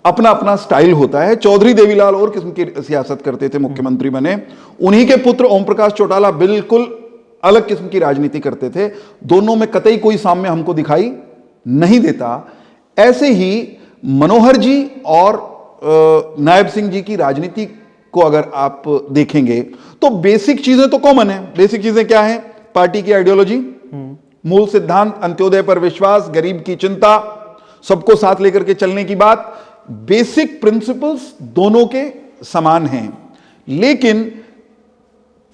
अपना अपना स्टाइल होता है। चौधरी देवीलाल और किस्म की सियासत करते थे, मुख्यमंत्री बने। उन्हीं के पुत्र ओम प्रकाश चौटाला बिल्कुल अलग किस्म की राजनीति करते थे। दोनों में कतई कोई साम्य हमको दिखाई नहीं देता। ऐसे ही मनोहर जी और नायब सिंह जी की राजनीति को अगर आप देखेंगे तो बेसिक चीजें तो कॉमन है। बेसिक चीजें क्या है? पार्टी की आइडियोलॉजी, मूल सिद्धांत, अंत्योदय पर विश्वास, गरीब की चिंता, सबको साथ लेकर के चलने की बात। बेसिक प्रिंसिपल्स दोनों के समान हैं, लेकिन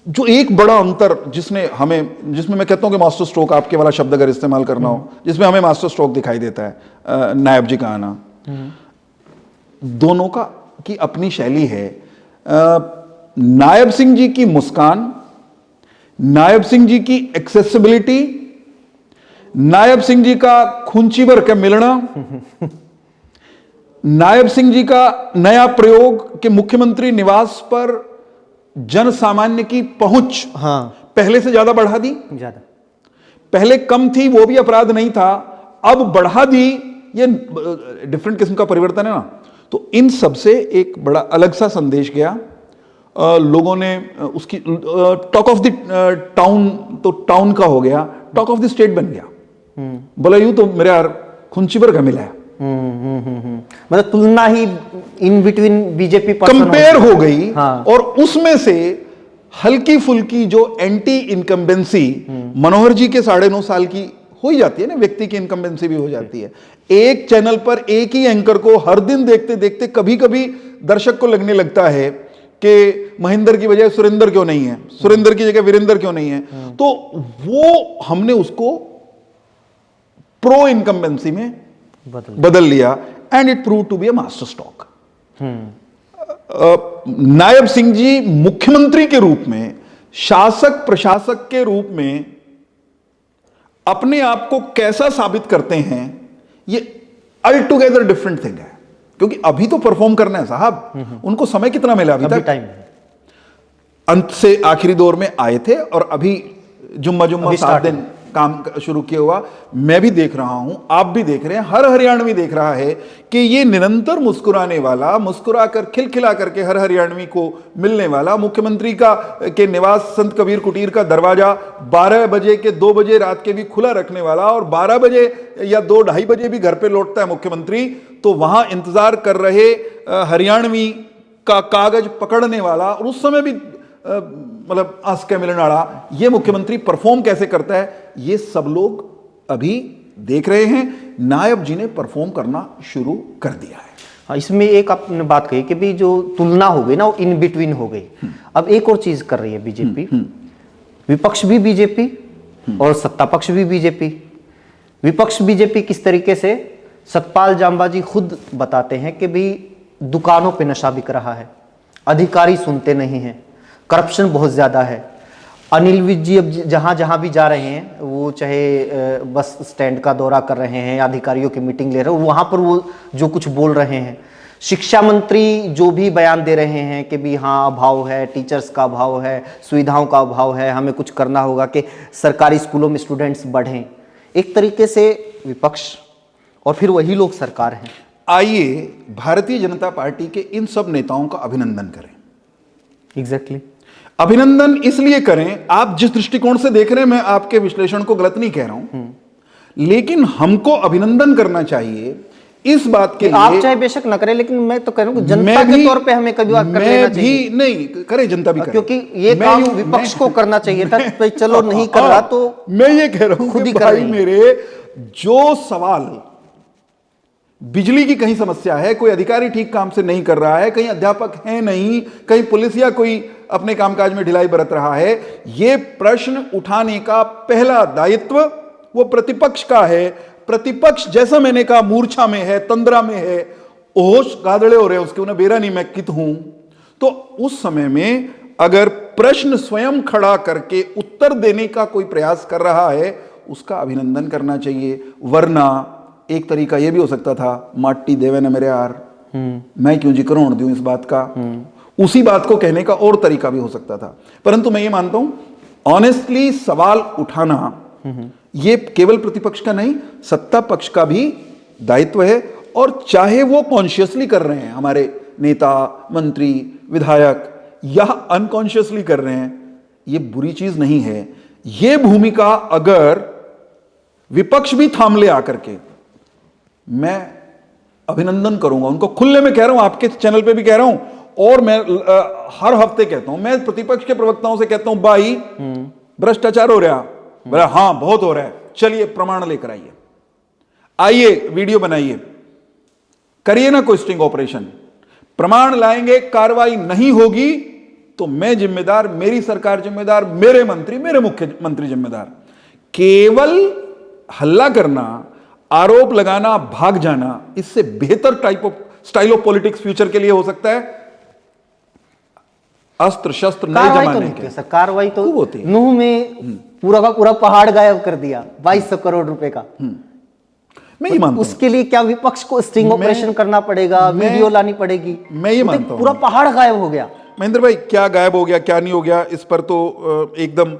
जो एक बड़ा अंतर जिसमें मैं कहता हूं कि मास्टर स्ट्रोक, आपके वाला शब्द अगर इस्तेमाल करना हो, जिसमें हमें मास्टर स्ट्रोक दिखाई देता है नायब जी का आना, दोनों की अपनी शैली है। नायब सिंह जी की मुस्कान, नायब सिंह जी की एक्सेसिबिलिटी, नायब सिंह जी का खूंची भर के मिलना, नायब सिंह जी का नया प्रयोग कि मुख्यमंत्री निवास पर जन सामान्य की पहुंच पहले से ज्यादा बढ़ा दी। पहले कम थी, वो भी अपराध नहीं था, अब बढ़ा दी। ये डिफरेंट किस्म का परिवर्तन है ना। तो इन सब से एक बड़ा अलग सा संदेश गया। लोगों ने उसकी टॉक ऑफ द टाउन, तो टाउन का हो गया, टॉक ऑफ द स्टेट बन गया। बोला यूं तो मेरे यार खुंची का मिला है।
मतलब तुलना ही इन बिटवीन बीजेपी
कंपेयर हो गई। और उसमें से हल्की फुल्की जो एंटी इनकम्बेंसी मनोहर जी के 9.5 साल की हो ही जाती है ना, व्यक्ति की इनकम्बेंसी भी हो जाती है। एक चैनल पर एक ही एंकर को हर दिन देखते देखते कभी कभी दर्शक को लगने लगता है कि महेंद्र की बजाय सुरेंद्र क्यों नहीं है, सुरेंद्र की जगह वीरेंद्र क्यों नहीं है। तो वो हमने उसको प्रो इनकम्बेंसी में बदल लिया। And it prove to be a master stroke. Nayab Singh जी मुख्यमंत्री के रूप में, शासक प्रशासक के रूप में अपने आप को कैसा साबित करते हैं, ये अल्टुगेदर डिफरेंट थिंग है। क्योंकि अभी तो परफॉर्म करना है साहब, उनको समय कितना मिला अभी तक?
टाइम है।
अंत से आखिरी दौर में आए थे और अभी जुम्मा 7 दिन काम शुरू किया हुआ। मैं भी देख रहा हूं, आप भी देख रहे हैं, हर हरियाणवी देख रहा है कि ये निरंतर मुस्कुराने वाला, मुस्कुराकर खिलखिला करके हर हरियाणवी को मिलने वाला, मुख्यमंत्री का के निवास संत कबीर कुटीर का दरवाजा 12 बजे के 2 बजे रात के भी खुला रखने वाला, और 12 बजे या 2-2:30 बजे भी घर पे लौटता है मुख्यमंत्री, तो वहां इंतजार कर रहे हरियाणवी का कागज पकड़ने वाला, और उस समय भी मतलब आंस के मिलनाड़ा, ये मुख्यमंत्री परफॉर्म कैसे करता है, ये सब लोग अभी देख रहे हैं। नायब जी ने परफॉर्म करना शुरू कर दिया है।
हाँ, इसमें एक आपने बात कही कि भी जो तुलना हो गई ना, वो इन बिटवीन हो गई। अब एक और चीज कर रही है बीजेपी, विपक्ष भी बीजेपी और सत्ता पक्ष भी बीजेपी। विपक्ष बीजेपी किस तरीके से, सतपाल जांबा जी खुद बताते हैं कि भी दुकानों पे नशा बिक रहा है, अधिकारी सुनते नहीं हैं, करप्शन बहुत ज्यादा है। अनिल विज जी अब जहां जहां भी जा रहे हैं, वो चाहे बस स्टैंड का दौरा कर रहे हैं, अधिकारियों की मीटिंग ले रहे हैं, वहां पर वो जो कुछ बोल रहे हैं, शिक्षा मंत्री जो भी बयान दे रहे हैं कि भी हाँ अभाव है, टीचर्स का अभाव है, सुविधाओं का अभाव है, हमें कुछ करना होगा कि सरकारी स्कूलों में स्टूडेंट्स बढ़ें। एक तरीके से विपक्ष और फिर वही लोग सरकार हैं।
आइए भारतीय जनता पार्टी के इन सब नेताओं का अभिनंदन करें।
एग्जैक्टली
अभिनंदन इसलिए करें, आप जिस दृष्टिकोण से देख रहे हैं, मैं आपके विश्लेषण को गलत नहीं कह रहा हूं, लेकिन हमको अभिनंदन करना चाहिए इस बात के लिए।
आप चाहे बेशक न करें, लेकिन मैं तो कह रहा हूं जनता के तौर पे हमें कभी बात कर लेना चाहिए।
नहीं करे, जनता भी करे,
क्योंकि ये काम विपक्ष को करना चाहिए था। भाई चलो नहीं कर रहा तो
मैं ये कह रहा हूं
खुद ही
कि
कर
भाई मेरे, जो सवाल बिजली की कहीं समस्या है, कोई अधिकारी ठीक काम से नहीं कर रहा है, कहीं अध्यापक है नहीं, कहीं पुलिस या कोई अपने कामकाज में ढिलाई बरत रहा है, ये प्रश्न उठाने का पहला दायित्व वो प्रतिपक्ष का है। प्रतिपक्ष, जैसा मैंने कहा, मूर्छा में है, तंद्रा में है, होश गादड़े हो रहे हैं उसके, उन्हें बेरा नहीं मैं कित हूं। तो उस समय में अगर प्रश्न स्वयं खड़ा करके उत्तर देने का कोई प्रयास कर रहा है, उसका अभिनंदन करना चाहिए। वरना एक तरीका यह भी हो सकता था, माटी देवे न मेरे यार, मैं क्यों जिक्र दूं इस बात का, उसी बात को कहने का और तरीका भी हो सकता था। परंतु मैं ये मानता हूं, ऑनेस्टली सवाल उठाना ये केवल प्रतिपक्ष का नहीं, सत्ता पक्ष का भी दायित्व है। और चाहे वो कॉन्शियसली कर रहे हैं, हमारे नेता, मंत्री, विधायक, या अनकॉन्शियसली कर रहे हैं, ये बुरी चीज नहीं है। ये भूमिका अगर विपक्ष भी थाम ले आकर के, मैं अभिनंदन करूंगा उनको। खुले में कह रहा हूं, आपके चैनल पे भी कह रहा हूं, और मैं हर हफ्ते कहता हूं, मैं प्रतिपक्ष के प्रवक्ताओं से कहता हूं, भाई भ्रष्टाचार हो रहा, बोला हाँ बहुत हो रहा है, चलिए प्रमाण लेकर आइए, आइए वीडियो बनाइए, करिए ना कोई स्टिंग ऑपरेशन, प्रमाण लाएंगे, कार्रवाई नहीं होगी तो मैं जिम्मेदार, मेरी सरकार जिम्मेदार, मेरे मंत्री, मेरे मुख्यमंत्री जिम्मेदार। केवल हल्ला करना, आरोप लगाना, भाग जाना, इससे बेहतर स्टाइल ऑफ पॉलिटिक्स फ्यूचर के लिए हो सकता है अस्त्र शस्त्र नए जमाने के।
सर कार्रवाई तो
होती है।
नूह में पूरा का पूरा पहाड़ गायब कर दिया, 2200 करोड़ रुपए का।
मैं ये मानता हूं,
उसके लिए क्या विपक्ष को स्टिंग ऑपरेशन करना पड़ेगा, वीडियो लानी पड़ेगी?
मैं ये मानता हूं
पूरा पहाड़ गायब हो गया।
महेंद्र भाई, क्या गायब हो गया क्या नहीं हो गया, इस पर तो एकदम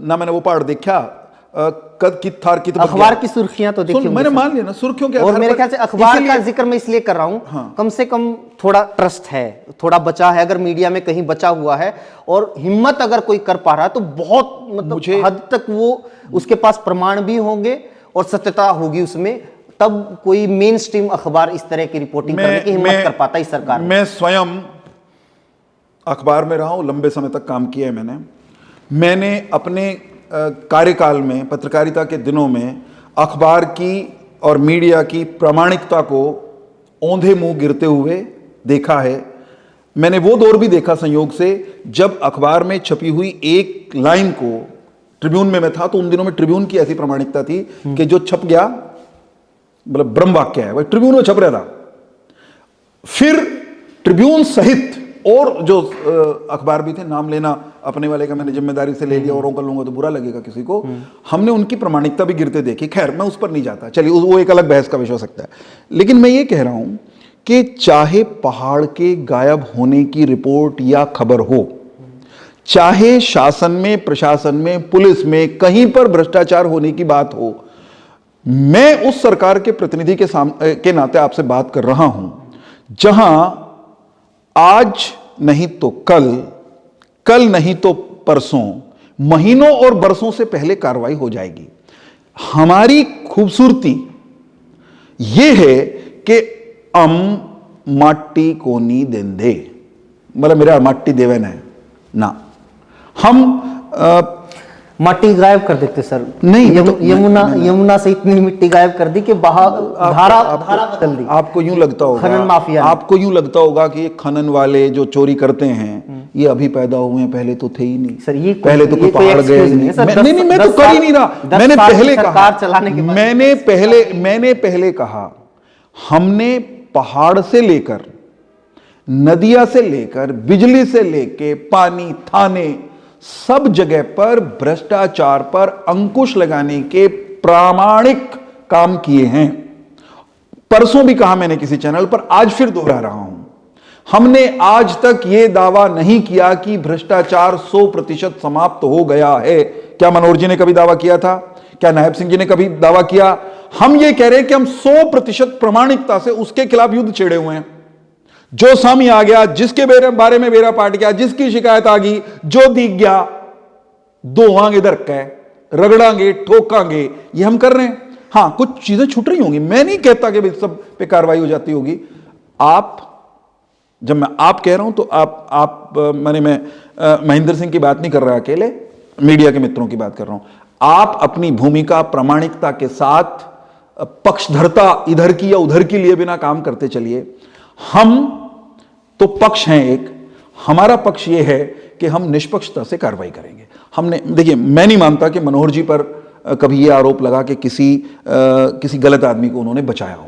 ना मैंने वो पहाड़ देखा, कद कित थार कित
अखबार की सुर्खियां तो देखी
मैंने मान लिया ना, सुर्खियों के
और मेरे ख्याल से अखबार का जिक्र मैं इसलिए कर रहा हूं,
हाँ।
कम से कम थोड़ा ट्रस्ट है, थोड़ा बचा है, अगर मीडिया में कहीं बचा हुआ है और हिम्मत अगर कोई कर पा रहा है तो बहुत मतलब हद तक वो उसके पास प्रमाण भी होंगे और सत्यता होगी उसमें, तब कोई मेन स्ट्रीम अखबार इस तरह की रिपोर्टिंग करने की हिम्मत कर पाता इस सरकार।
मैं स्वयं अखबार में रहा हूं, लंबे समय तक काम किया है मैंने अपने कार्यकाल में, पत्रकारिता के दिनों में, अखबार की और मीडिया की प्रामाणिकता को औंधे मुंह गिरते हुए देखा है। मैंने वो दौर भी देखा संयोग से जब अखबार में छपी हुई एक लाइन को, ट्रिब्यून में मैं था तो उन दिनों में ट्रिब्यून की ऐसी प्रामाणिकता थी कि जो छप गया मतलब ब्रह्म वाक्य है, वह ट्रिब्यून में छप रहा था। फिर ट्रिब्यून सहित और जो अखबार भी थे, नाम लेना अपने वाले का मैंने जिम्मेदारी से ले लिया, औरों का लूंगा तो बुरा लगेगा किसी को, हमने उनकी प्रामाणिकता भी गिरते देखी। खैर मैं उस पर नहीं जाता, चलिए वो एक अलग बहस का विषय हो सकता है। लेकिन मैं ये कह रहा हूं कि चाहे पहाड़ के गायब होने की रिपोर्ट या खबर हो, चाहे शासन में, प्रशासन में, पुलिस में कहीं पर भ्रष्टाचार होने की बात हो, मैं उस सरकार के प्रतिनिधि के नाते आपसे बात कर रहा हूं जहां आज नहीं तो कल, कल नहीं तो परसों, महीनों और बरसों से पहले कार्रवाई हो जाएगी। हमारी खूबसूरती यह है कि हम माटी को नहीं देंदे, मतलब मेरा माटी देवन है ना, हम
माटी गायब कर देते सर।
नहीं,
यमुना से इतनी मिट्टी गायब कर दी कि धारा बदल दी।
आपको यूं लगता होगा,
खनन माफिया,
आपको यूं लगता होगा कि ये खनन वाले जो चोरी करते हैं ये अभी पैदा हुए हैं, पहले तो थे ही नहीं।
सर ये
पहले तो कोई पहाड़ गए नहीं। नहीं, मैं तो कर ही नहीं रहा। मैंने पहले कहा, मैंने पहले कहा, हमने पहाड़ से लेकर, नदिया से लेकर, बिजली से लेके पानी, थाने, सब जगह पर भ्रष्टाचार पर अंकुश लगाने के प्रामाणिक काम किए हैं। परसों भी कहा मैंने किसी चैनल पर, आज फिर दोहरा रहा हूं, हमने आज तक यह दावा नहीं किया कि भ्रष्टाचार 100% समाप्त हो गया है। क्या मनोहर जी ने कभी दावा किया था? क्या नायब सिंह जी ने कभी दावा किया? हम ये कह रहे हैं कि हम 100% प्रामाणिकता से उसके खिलाफ युद्ध छेड़े हुए हैं। जो सामने आ गया, जिसके बारे में बेरा पाट गया, जिसकी शिकायत आ गई, जो दिख गया, दोवांगे इधर कह, रगड़ांगे, ठोकांगे, ये हम कर रहे हैं। हां, कुछ चीजें छूट रही होंगी, मैं नहीं कहता कि सब पे कार्रवाई हो जाती होगी। जब मैं आप कह रहा हूं तो मैं महेंद्र सिंह की बात नहीं कर रहा अकेले, मीडिया के मित्रों की बात कर रहा हूं। आप अपनी भूमिका प्रामाणिकता के साथ पक्षधरता इधर की या उधर की लिए बिना काम करते चलिए। हम तो पक्ष हैं एक, हमारा पक्ष यह है कि हम निष्पक्षता से कार्रवाई करेंगे। हमने, देखिए, मैं नहीं मानता कि मनोहर जी पर कभी यह आरोप लगा कि किसी गलत आदमी को उन्होंने बचाया हो।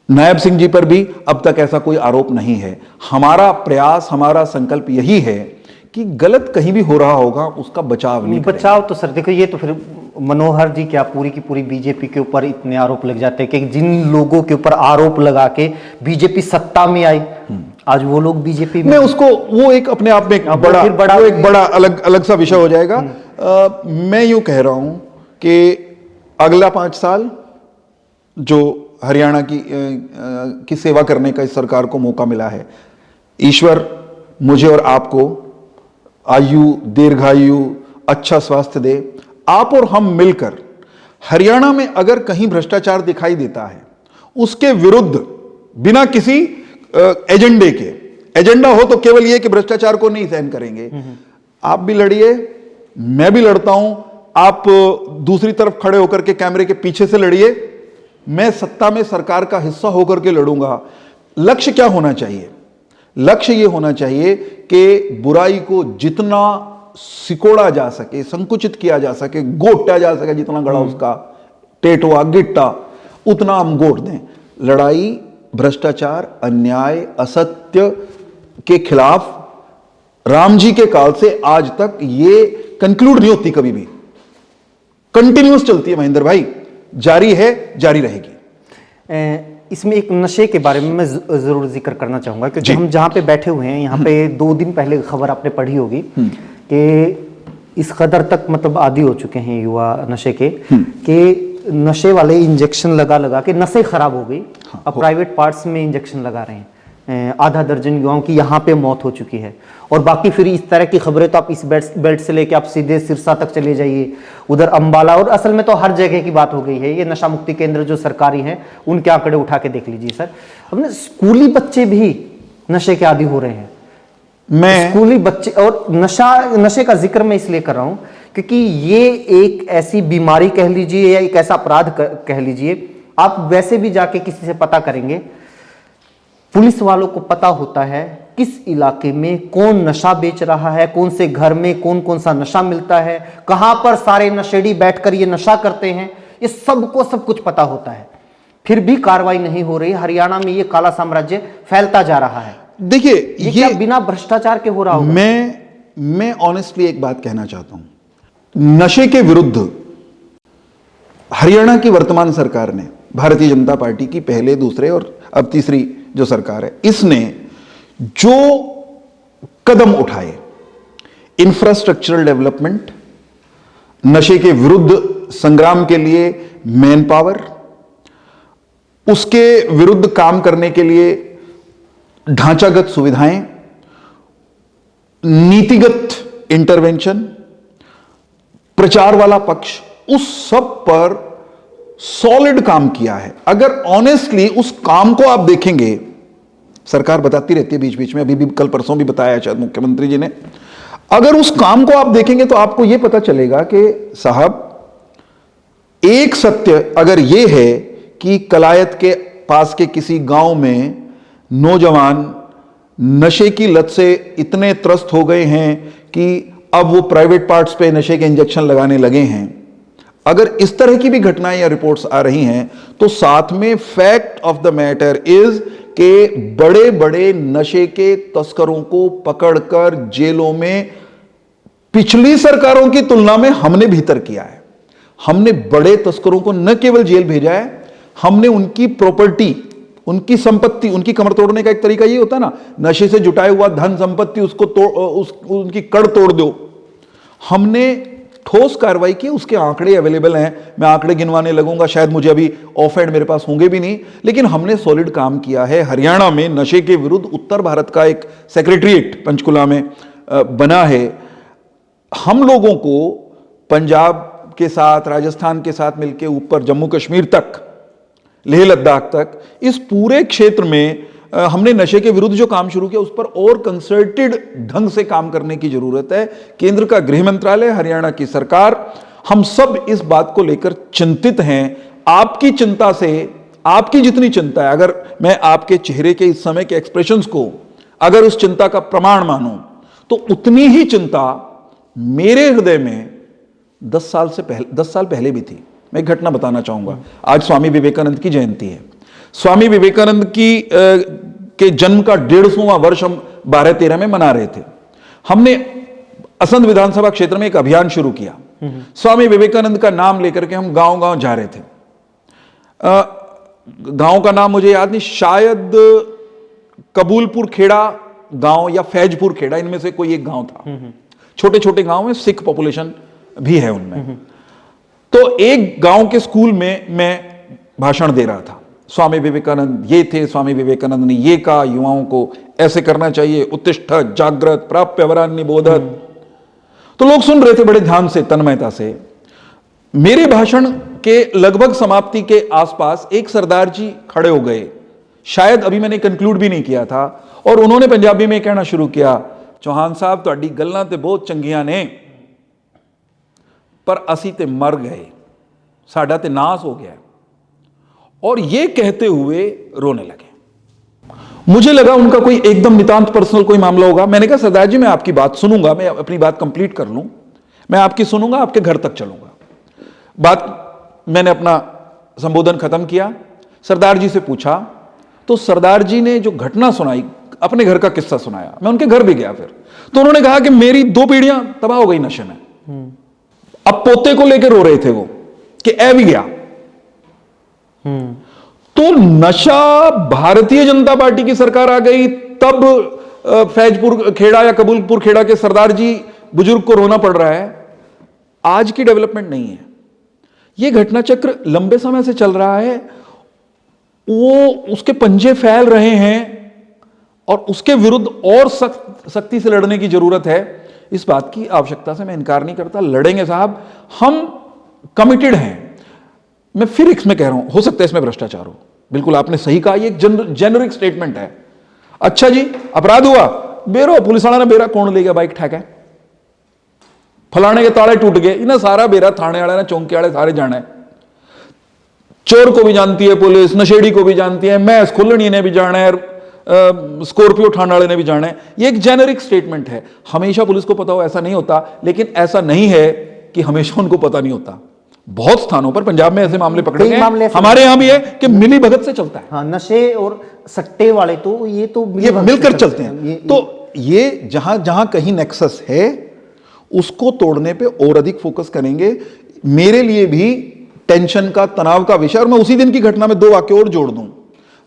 नायब सिंह जी पर भी अब तक ऐसा कोई आरोप नहीं है। हमारा प्रयास, हमारा संकल्प यही है कि गलत कहीं भी हो रहा होगा उसका बचाव नहीं करेंगे।
बचाव तो सर देखो, ये तो फिर मनोहर जी क्या पूरी की पूरी बीजेपी के ऊपर इतने आरोप लग जाते हैं कि जिन लोगों के ऊपर आरोप लगा के बीजेपी सत्ता में आई, आज वो लोग बीजेपी में,
मैं उसको, वो एक अपने आप में एक बड़ा अलग सा विषय हो जाएगा। मैं यूं कह रहा हूं कि अगला 5 साल जो हरियाणा की सेवा करने का इस सरकार को मौका मिला है, ईश्वर मुझे और आपको आयु, दीर्घायु, अच्छा स्वास्थ्य दे। आप और हम मिलकर हरियाणा में अगर कहीं भ्रष्टाचार दिखाई देता है, उसके विरुद्ध बिना किसी एजेंडे के, एजेंडा हो तो केवल यह कि भ्रष्टाचार को नहीं सहन करेंगे, आप भी लड़िए, मैं भी लड़ता हूं, आप दूसरी तरफ खड़े होकर के कैमरे के पीछे से लड़िए, मैं सत्ता में सरकार का हिस्सा होकर के लड़ूंगा। लक्ष्य क्या होना चाहिए? लक्ष्य यह होना चाहिए कि बुराई को जितना सिकोड़ा जा सके, संकुचित किया जा सके, गोटा जा सके, जितना गड़ा उसका टेटवा गिट्टा, उतना हम गोट दें। लड़ाई भ्रष्टाचार, अन्याय, असत्य के खिलाफ राम जी के काल से आज तक ये कंक्लूड नहीं होती, कभी भी कंटिन्यूअस चलती है महेंद्र भाई, जारी है, जारी रहेगी।
इसमें एक नशे के बारे में मैं जरूर जिक्र करना चाहूंगा, क्योंकि हम जहां पे बैठे हुए हैं यहाँ पे 2 दिन पहले खबर आपने पढ़ी होगी कि इस कदर तक मतलब आदी हो चुके हैं युवा नशे के कि नशे वाले इंजेक्शन लगा के नसें खराब हो गई। अब प्राइवेट पार्ट्स में इंजेक्शन लगा रहे हैं। आधा दर्जन युवाओं की यहाँ पे मौत हो चुकी है। और बाकी फिर इस तरह की खबरें तो आप इस बेल्ट से लेके आप सीधे सिरसा तक चले जाइए, उधर अंबाला, और असल में तो हर जगह की बात हो गई है। ये नशा मुक्ति केंद्र जो सरकारी हैं उनके आंकड़े उठा के देख लीजिए सर। हमने स्कूली बच्चे भी नशे के आदी हो रहे हैं। स्कूली बच्चे, और नशे का जिक्र मैं इसलिए कर रहा हूं क्योंकि ये एक ऐसी बीमारी कह लीजिए या एक ऐसा अपराध कह लीजिए, आप वैसे भी जाके किसी से पता करेंगे, पुलिस वालों को पता होता है किस इलाके में कौन नशा बेच रहा है, कौन से घर में कौन कौन सा नशा मिलता है, कहां पर सारे नशेड़ी बैठकर ये नशा करते हैं, ये सबको सब कुछ पता होता है। फिर भी कार्रवाई नहीं हो रही। हरियाणा में ये काला साम्राज्य फैलता जा रहा है।
देखिए,
ये क्या बिना भ्रष्टाचार के हो रहा होगा?
मैं ऑनेस्टली एक बात कहना चाहता हूं। नशे के विरुद्ध हरियाणा की वर्तमान सरकार ने, भारतीय जनता पार्टी की पहले, दूसरे और अब तीसरी जो सरकार है, इसने जो कदम उठाए, इंफ्रास्ट्रक्चरल डेवलपमेंट, नशे के विरुद्ध संग्राम के लिए मैन पावर, उसके विरुद्ध काम करने के लिए ढांचागत सुविधाएं, नीतिगत इंटरवेंशन, प्रचार वाला पक्ष, उस सब पर सॉलिड काम किया है। अगर ऑनेस्टली उस काम को आप देखेंगे, सरकार बताती रहती है बीच बीच में, अभी भी कल परसों भी बताया शायद मुख्यमंत्री जी ने, अगर उस काम को आप देखेंगे तो आपको यह पता चलेगा कि साहब, एक सत्य अगर यह है कि कलायत के पास के किसी गांव में नौजवान नशे की लत से इतने त्रस्त हो गए हैं कि अब वो प्राइवेट पार्ट्स पे नशे के इंजेक्शन लगाने लगे हैं, अगर इस तरह की भी घटनाएं या रिपोर्ट्स आ रही हैं, तो साथ में fact of the matter is कि बड़े बड़े नशे के तस्करों को पकड़कर जेलों में पिछली सरकारों की तुलना में हमने बेहतर किया है। हमने बड़े तस्करों को न केवल जेल भेजा है, हमने उनकी प्रॉपर्टी, उनकी संपत्ति, उनकी कमर तोड़ने का एक तरीका ये होता है ना, नशे से जुटाया हुआ धन संपत्ति उसको उनकी कड़ तोड़ दो। हमने ठोस कार्रवाई की, उसके आंकड़े अवेलेबल हैं, मैं आंकड़े गिनवाने लगूंगा, शायद मुझे अभी ऑफ हैंड मेरे पास होंगे भी नहीं, लेकिन हमने सॉलिड काम किया है। हरियाणा में नशे के विरुद्ध उत्तर भारत का एक सेक्रेटरीट पंचकुला में बना है। हम लोगों को पंजाब के साथ, राजस्थान के साथ मिलकर ऊपर जम्मू कश्मीर तक, लेह लद्दाख तक, इस पूरे क्षेत्र में हमने नशे के विरुद्ध जो काम शुरू किया उस पर और कंसर्टेड ढंग से काम करने की जरूरत है। केंद्र का गृह मंत्रालय, हरियाणा की सरकार, हम सब इस बात को लेकर चिंतित हैं। आपकी चिंता से, आपकी जितनी चिंता है, अगर मैं आपके चेहरे के इस समय के एक्सप्रेशंस को अगर उस चिंता का प्रमाण मानूं, तो उतनी ही चिंता मेरे हृदय में 10 साल पहले भी थी। मैं एक घटना बताना चाहूंगा। आज स्वामी विवेकानंद की जयंती है। स्वामी विवेकानंद के जन्म का 150वां वर्ष हम 12-13 में मना रहे थे। हमने असंध विधानसभा क्षेत्र में एक अभियान शुरू किया। स्वामी विवेकानंद का नाम लेकर के हम गांव गांव जा रहे थे। गांव का नाम मुझे याद नहीं, शायद कबूलपुर खेड़ा गांव या फैजपुर खेड़ा, इनमें से कोई एक गांव था। छोटे छोटे गांव में सिख पॉपुलेशन भी है उनमें। तो एक गांव के स्कूल में मैं भाषण दे रहा था। स्वामी विवेकानंद ये थे, स्वामी विवेकानंद ने ये कहा, युवाओं को ऐसे करना चाहिए, उत्तिष्ठ जागृत प्राप्य वरान्य बोधत। तो लोग सुन रहे थे बड़े ध्यान से, तन्मयता से। मेरे भाषण के लगभग समाप्ति के आसपास एक सरदार जी खड़े हो गए, शायद अभी मैंने कंक्लूड भी नहीं किया था, और उन्होंने पंजाबी में कहना शुरू किया, चौहान साहब तुहाडी गल्लां ते बहुत चंगियां ने, पर असी ते मर गए, साडा ते नाश हो गया। और ये कहते हुए रोने लगे। मुझे लगा उनका कोई एकदम नितांत पर्सनल कोई मामला होगा। मैंने कहा सरदार जी, मैं आपकी बात सुनूंगा, मैं अपनी बात कंप्लीट कर लूं, मैं आपकी सुनूंगा, आपके घर तक चलूंगा। बात मैंने अपना संबोधन खत्म किया, सरदार जी से पूछा, तो सरदार जी ने जो घटना सुनाई, अपने घर का किस्सा सुनाया। मैं उनके घर भी गया फिर, तो उन्होंने कहा कि मेरी 2 पीढ़ियां तबाह हो गई नशे में। अब पोते को लेकर रो रहे थे वो कि ऐ भी गया। तो नशा, भारतीय जनता पार्टी की सरकार आ गई, तब फैजपुर खेड़ा या कबूलपुर खेड़ा के सरदार जी बुजुर्ग को रोना पड़ रहा है। आज की डेवलपमेंट नहीं है। यह घटना चक्र लंबे समय से चल रहा है, वो उसके पंजे फैल रहे हैं और उसके विरुद्ध और सख्ती से लड़ने की जरूरत है। इस बात की आवश्यकता से मैं इनकार नहीं करता, लड़ेंगे साहब, हम कमिटेड हैं। मैं फिर इसमें कह रहा हूं, हो सकता है इसमें भ्रष्टाचार हो, बिल्कुल आपने सही कहा, ये एक जेनरिक स्टेटमेंट है। अच्छा जी, अपराध हुआ, बेरो पुलिस वाला ने बेरा कौन ले गया, बाइक ठेका, फलाने के ताले टूट गए, इन्हें सारा बेरा थाने वाले ने, चौंके वाले सारे जाना है। चोर को भी जानती है पुलिस, नशेड़ी को भी जानती है, मैस खुलनी ने भी जाना है, स्कॉर्पियो उठाने वाले ने भी जाना है। ये एक जेनरिक स्टेटमेंट है। हमेशा पुलिस को पता हो ऐसा नहीं होता, लेकिन ऐसा नहीं है कि हमेशा उनको पता नहीं होता। बहुत स्थानों पर, पंजाब में ऐसे मामले पकड़े
कई
गए
मामले
हैं,
ऐसे
हमारे यहां भी है कि मिली भगत से चलता है,
हाँ, नशे और सट्टे वाले तो ये
मिलकर चलते हैं। तो ये जहां जहां कहीं नेक्सस है उसको तोड़ने पे और अधिक फोकस करेंगे। मेरे लिए भी टेंशन का, तनाव का विषय, और मैं उसी दिन की घटना में 2 वाक्य और जोड़ दूं।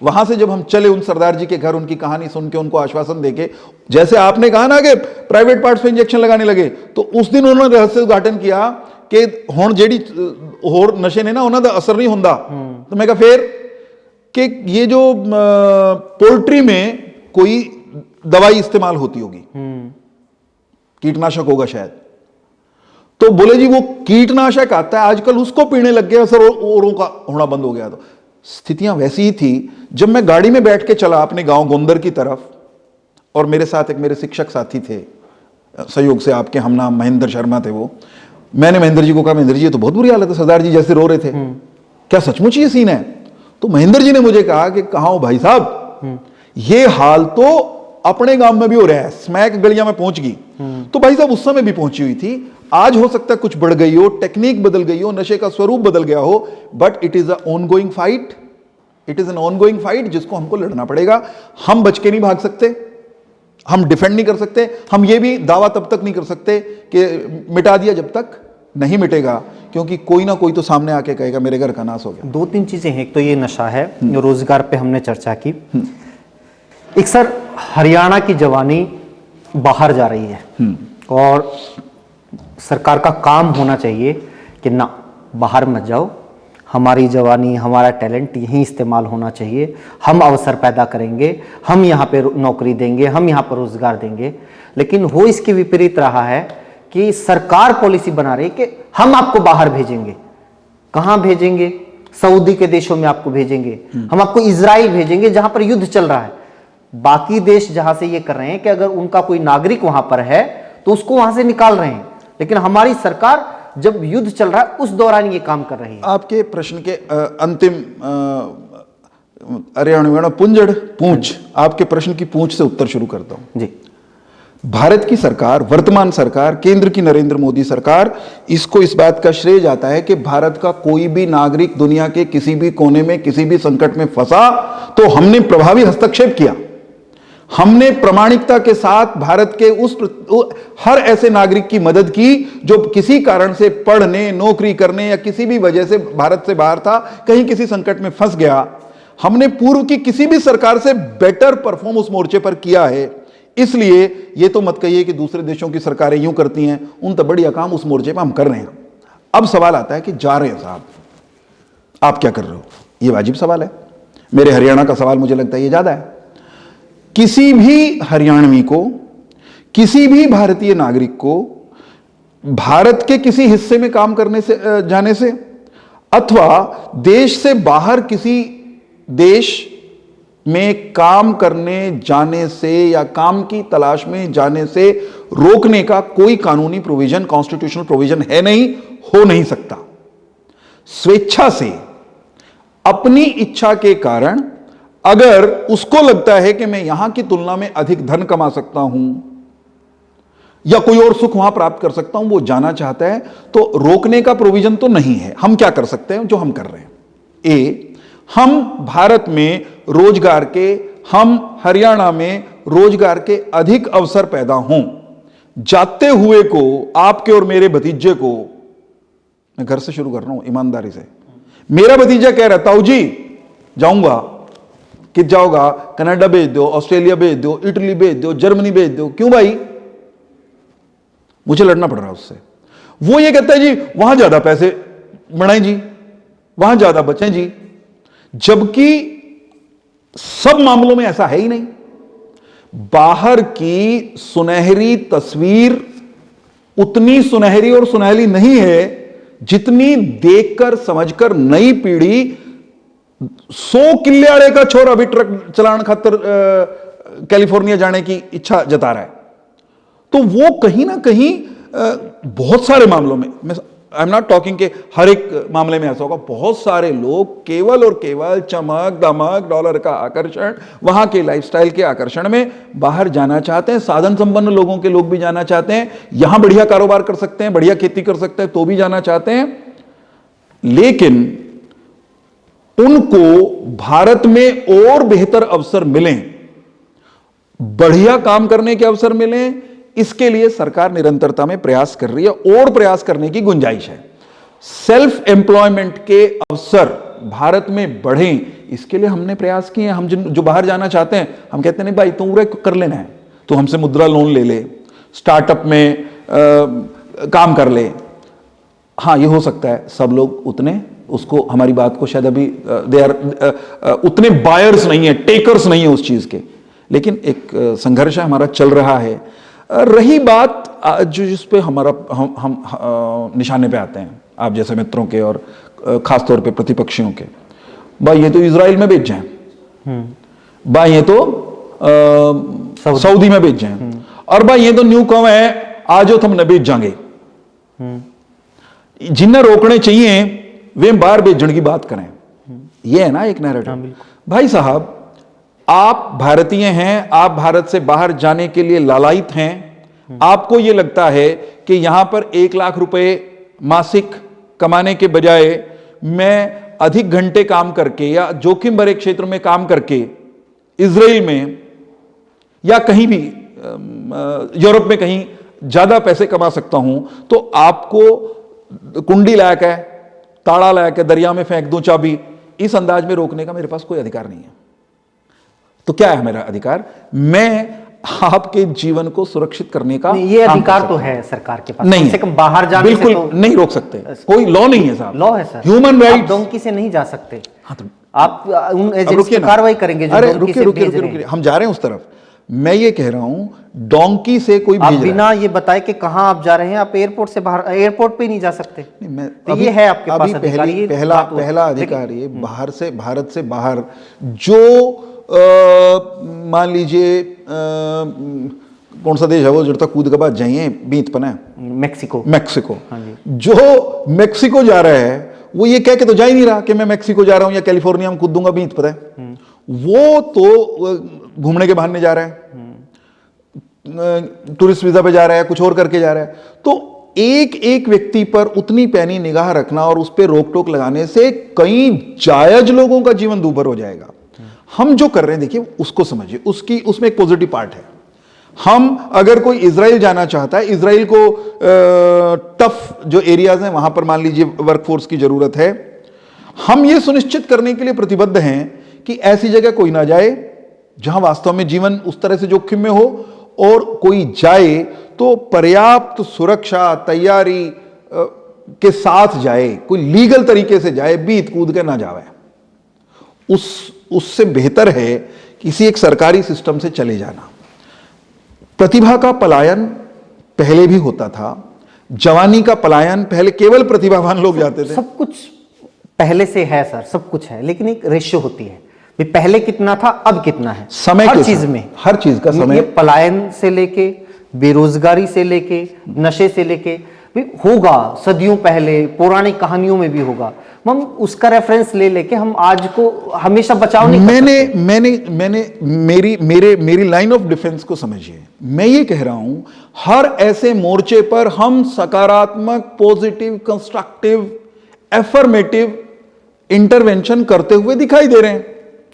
वहां से जब हम चले उन सरदार जी के घर, उनकी कहानी सुन के, उनको आश्वासन देके, जैसे आपने कहा ना कि प्राइवेट पार्ट्स पे इंजेक्शन लगाने लगे, तो उस दिन उन्होंने रहस्य उद्घाटन किया कि हुण जेडी होर नशे ने ना उन्हां दा असर नहीं हुंदा। तो मैं कहा फिर कि ये जो पोल्ट्री में कोई दवाई इस्तेमाल होती होगी, कीटनाशक होगा शायद, तो बोले जी वो कीटनाशक आता है आजकल, उसको पीने लग गए, असर औरों का होना बंद हो गया। तो स्थितियां वैसी ही थी। जब मैं गाड़ी में बैठ के चला अपने गांव गोंदर की तरफ, और मेरे साथ एक मेरे शिक्षक साथी थे, संयोग से आपके हम नाम महेंद्र शर्मा थे वो, मैंने महेंद्र जी को कहा, महेंद्र जी ये तो बहुत बुरी हालत है, सरदार जी जैसे रो रहे थे, क्या सचमुच ये सीन है? तो महेंद्र जी ने मुझे कहा कि कहाँ हो भाई साहब, ये हाल तो अपने गांव में भी हो रहा है, स्मैक गलियां में पहुंच गई। तो भाई साहब उस समय भी पहुंची हुई थी, आज हो सकता है कुछ बढ़ गई हो, टेक्निक बदल गई हो, नशे का स्वरूप बदल गया हो, but it is a ongoing fight, it is an ongoing fight जिसको हमको लड़ना पड़ेगा। हम बच के नहीं भाग सकते, हम डिफेंड नहीं कर सकते, हम ये भी दावा तब तक नहीं कर सकते कि मिटा दिया, जब तक नहीं मिटेगा, क्योंकि कोई ना कोई तो सामने आके कहेगा मेरे घर का नाश हो गया।
2-3 चीजें हैं। एक तो ये नशा है, रोजगार पे हमने चर्चा की। एक सर, हरियाणा की जवानी बाहर जा रही है और सरकार का काम होना चाहिए कि ना, बाहर मत जाओ, हमारी जवानी, हमारा टैलेंट यहीं इस्तेमाल होना चाहिए, हम अवसर पैदा करेंगे, हम यहाँ पे नौकरी देंगे, हम यहाँ पर रोजगार देंगे। लेकिन हो इसके विपरीत रहा है कि सरकार पॉलिसी बना रही है कि हम आपको बाहर भेजेंगे। कहाँ भेजेंगे? सऊदी के देशों में आपको भेजेंगे, हम आपको इजराइल भेजेंगे जहां पर युद्ध चल रहा है। बाकी देश जहां से ये कर रहे हैं कि अगर उनका कोई नागरिक वहां पर है तो उसको वहां से निकाल रहे हैं, लेकिन हमारी सरकार जब युद्ध चल रहा है उस दौरान ये काम कर रही है।
आपके प्रश्न के अंतिम हरियाणा पुंजड़ पूंछ, आपके प्रश्न की पूंछ से उत्तर शुरू करता हूं
जी।
भारत की सरकार, वर्तमान सरकार, केंद्र की नरेंद्र मोदी सरकार, इसको इस बात का श्रेय जाता है कि भारत का कोई भी नागरिक दुनिया के किसी भी कोने में किसी भी संकट में फंसा तो हमने प्रभावी हस्तक्षेप किया। हमने प्रामाणिकता के साथ भारत के हर ऐसे नागरिक की मदद की जो किसी कारण से पढ़ने, नौकरी करने या किसी भी वजह से भारत से बाहर था, कहीं किसी संकट में फंस गया। हमने पूर्व की किसी भी सरकार से बेटर परफॉर्म उस मोर्चे पर किया है। इसलिए ये तो मत कहिए कि दूसरे देशों की सरकारें यूं करती हैं, उन तो बढ़िया काम उस मोर्चे पर हम कर रहे हैं। अब सवाल आता है कि जा रहे हैं साहब, आप क्या कर रहे हो? ये वाजिब सवाल है। मेरे हरियाणा का सवाल मुझे लगता है ये ज्यादा है। किसी भी हरियाणवी को, किसी भी भारतीय नागरिक को भारत के किसी हिस्से में काम करने से जाने से अथवा देश से बाहर किसी देश में काम करने जाने से या काम की तलाश में जाने से रोकने का कोई कानूनी प्रोविजन, कॉन्स्टिट्यूशनल प्रोविजन है नहीं, हो नहीं सकता। स्वेच्छा से, अपनी इच्छा के कारण अगर उसको लगता है कि मैं यहां की तुलना में अधिक धन कमा सकता हूं या कोई और सुख वहां प्राप्त कर सकता हूं, वो जाना चाहता है, तो रोकने का प्रोविजन तो नहीं है। हम क्या कर सकते हैं? जो हम कर रहे हैं, हम भारत में रोजगार के, हम हरियाणा में रोजगार के अधिक अवसर पैदा हों। जाते हुए को, आपके और मेरे भतीजे को, मैं घर से शुरू कर रहा हूं ईमानदारी से, मेरा भतीजा कह रहा है ताऊ जी जाऊंगा, कि जाओगा, कनाडा भेज दो, ऑस्ट्रेलिया भेज दो, इटली भेज दो, जर्मनी भेज दो। क्यों भाई? मुझे लड़ना पड़ रहा है उससे। वो ये कहता है जी वहां ज्यादा पैसे बढ़ाएं जी, वहां ज्यादा बचें जी, जबकि सब मामलों में ऐसा है ही नहीं। बाहर की सुनहरी तस्वीर उतनी सुनहरी और सुनहली नहीं है जितनी देखकर समझकर नई पीढ़ी 100 किल्ले का छोरा भी ट्रक चलाने खातर कैलिफोर्निया जाने की इच्छा जता रहा है। तो वो कहीं ना कहीं बहुत सारे मामलों में, आई एम नॉट टॉकिंग के हर एक मामले में ऐसा होगा, बहुत सारे लोग केवल और केवल चमक दमक, डॉलर का आकर्षण, वहां के लाइफस्टाइल के आकर्षण में बाहर जाना चाहते हैं। साधन संपन्न लोगों के लोग भी जाना चाहते हैं, यहां बढ़िया कारोबार कर सकते हैं, बढ़िया खेती कर सकते हैं तो भी जाना चाहते हैं। लेकिन उनको भारत में और बेहतर अवसर मिलें, बढ़िया काम करने के अवसर मिलें, इसके लिए सरकार निरंतरता में प्रयास कर रही है और प्रयास करने की गुंजाइश है। सेल्फ एम्प्लॉयमेंट के अवसर भारत में बढ़ें, इसके लिए हमने प्रयास किए हैं। हम जो बाहर जाना चाहते हैं, हम कहते हैं नहीं भाई तुम कर लेना है, तो हमसे मुद्रा लोन ले ले, स्टार्टअप में काम कर ले। हाँ, ये हो सकता है सब लोग उतने उसको, हमारी बात को शायद अभी दे आर उतने बायर्स नहीं है, टेकर्स नहीं है उस चीज के, लेकिन एक संघर्ष हमारा चल रहा है। रही बात जो जिस पे हमारा हम निशाने पे आते हैं आप जैसे मित्रों के और खास तौर पे प्रतिपक्षियों के, भाई ये तो इजराइल में बेच जाएं, भाई ये तो सऊदी में बेच जाएं, और भाई ये तो न्यू कम है, आज हम न बेच जाएंगे। जिन्हें रोकने चाहिए वे बाहर बेचने की बात करें, ये है ना एक नैरेटिव। भाई साहब, आप भारतीय हैं, आप भारत से बाहर जाने के लिए लालायित हैं, आपको यह लगता है कि यहां पर 1 लाख रुपए मासिक कमाने के बजाय मैं अधिक घंटे काम करके या जोखिम भरे क्षेत्र में काम करके इजराइल में या कहीं भी यूरोप में कहीं ज्यादा पैसे कमा सकता हूं, तो आपको कुंडी लायक है, ताला लायक है, दरिया में फेंक दूं चाबी, इस अंदाज में रोकने का मेरे पास कोई अधिकार नहीं है। तो क्या है मेरा अधिकार? मैं आपके जीवन को सुरक्षित करने का
ये अधिकार तो है सरकार के पास,
नहीं
कम से कम बाहर जाने
बिल्कुल
से तो
नहीं रोक सकते, कोई लॉ नहीं है साहब।
लॉ है सर,
ह्यूमन राइट।
डोंकी से नहीं जा सकते।
हाँ, तो
आप उन एजेंट्स पे कार्रवाई करेंगे जो
अरे
डोंकी
रुकिए
से भेज रहे हैं।
रुकिए, हम जा रहे हैं उस तरफ। मैं ये कह रहा हूं डोंकी से कोई
आप
भेज रहा है।
बिना ये बताए कि कहां आप जा रहे हैं, आप एयरपोर्ट से बाहर, एयरपोर्ट पे ही नहीं जा सकते।
नहीं, मैं
तो ये है आपके पास अधिकार, ये
पहला
बात हुई।
पहला अधिकार ये बाहर से, भारत से बाहर जो मान लीजिए कौन सा देश है वो जड़ता कूद के बाद जाइए बीत पना
मैक्सिको।
मैक्सिको।
हाँ जी।
जो मैक्सिको जा रहा है वो ये कह के तो जा ही नहीं रहा कि मैं मैक्सिको जा रहा हूं या कैलिफोर्निया में कूद दूंगा बीत पता है, वो तो घूमने के बहाने जा रहा है, टूरिस्ट वीजा पे जा रहा है, कुछ और करके जा रहा है। तो एक एक व्यक्ति पर उतनी पैनी निगाह रखना और उस पर रोक टोक लगाने से कई जायज लोगों का जीवन दूभर हो जाएगा। हम जो कर रहे हैं देखिए उसको समझिए, उसमें एक पॉजिटिव पार्ट है। हम अगर कोई इजराइल जाना चाहता है, इजराइल को टफ जो एरियाज हैं वहां पर मान लीजिए वर्कफोर्स की जरूरत है, हम ये सुनिश्चित करने के लिए प्रतिबद्ध हैं कि ऐसी जगह कोई ना जाए जहां वास्तव में जीवन उस तरह से जोखिम में हो, और कोई जाए तो पर्याप्त सुरक्षा तैयारी के साथ जाए, कोई लीगल तरीके से जाए, बीत कूद के ना जाए। उससे बेहतर है किसी एक सरकारी सिस्टम से चले जाना। प्रतिभा का पलायन पहले भी होता था, जवानी का पलायन पहले केवल प्रतिभावान लोग जाते थे।
सब कुछ पहले से है सर, सब कुछ है, लेकिन एक रेशियो होती है, पहले कितना था अब कितना है,
समय
हर चीज में,
हर चीज का समय।
ये पलायन से लेके, बेरोजगारी से लेके, नशे से लेके भी होगा, सदियों पहले पौराणिक कहानियों में भी होगा। हम उसका रेफरेंस ले लेके हम आज को हमेशा बचाव नहीं कर सकते।
मेरी लाइन ऑफ डिफेंस को समझिए। मैं ये कह रहा हूं हर ऐसे मोर्चे पर हम सकारात्मक, पॉजिटिव, कंस्ट्रक्टिव, एफर्मेटिव इंटरवेंशन करते हुए दिखाई दे रहे हैं।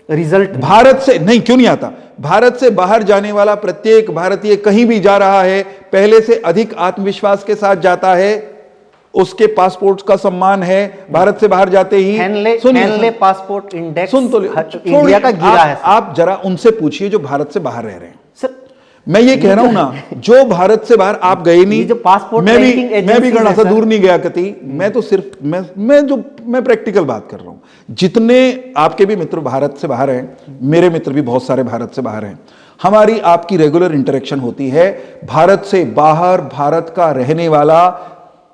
रिजल्ट
भारत से नहीं, क्यों नहीं आता? भारत से बाहर जाने वाला प्रत्येक भारतीय कहीं भी जा रहा है पहले से अधिक आत्मविश्वास के साथ जाता है, उसके पासपोर्ट का सम्मान है। भारत से बाहर जाते ही
हेनले पासपोर्ट इंडेक्स
सुन तो
इंडिया का गिरा है।
आप जरा उनसे पूछिए जो भारत से बाहर रह रहे हैं।
सर
मैं ये कह रहा हूं ना, जो भारत से बाहर आप गए नहीं,
जो पासपोर्ट
मैं भी गणा सा दूर नहीं गया कति। मैं तो सिर्फ मैं प्रैक्टिकल बात कर रहा हूं। जितने आपके भी मित्र भारत से बाहर हैं, मेरे मित्र भी बहुत सारे भारत से बाहर हैं, हमारी आपकी रेगुलर इंटरेक्शन होती है। भारत से बाहर भारत का रहने वाला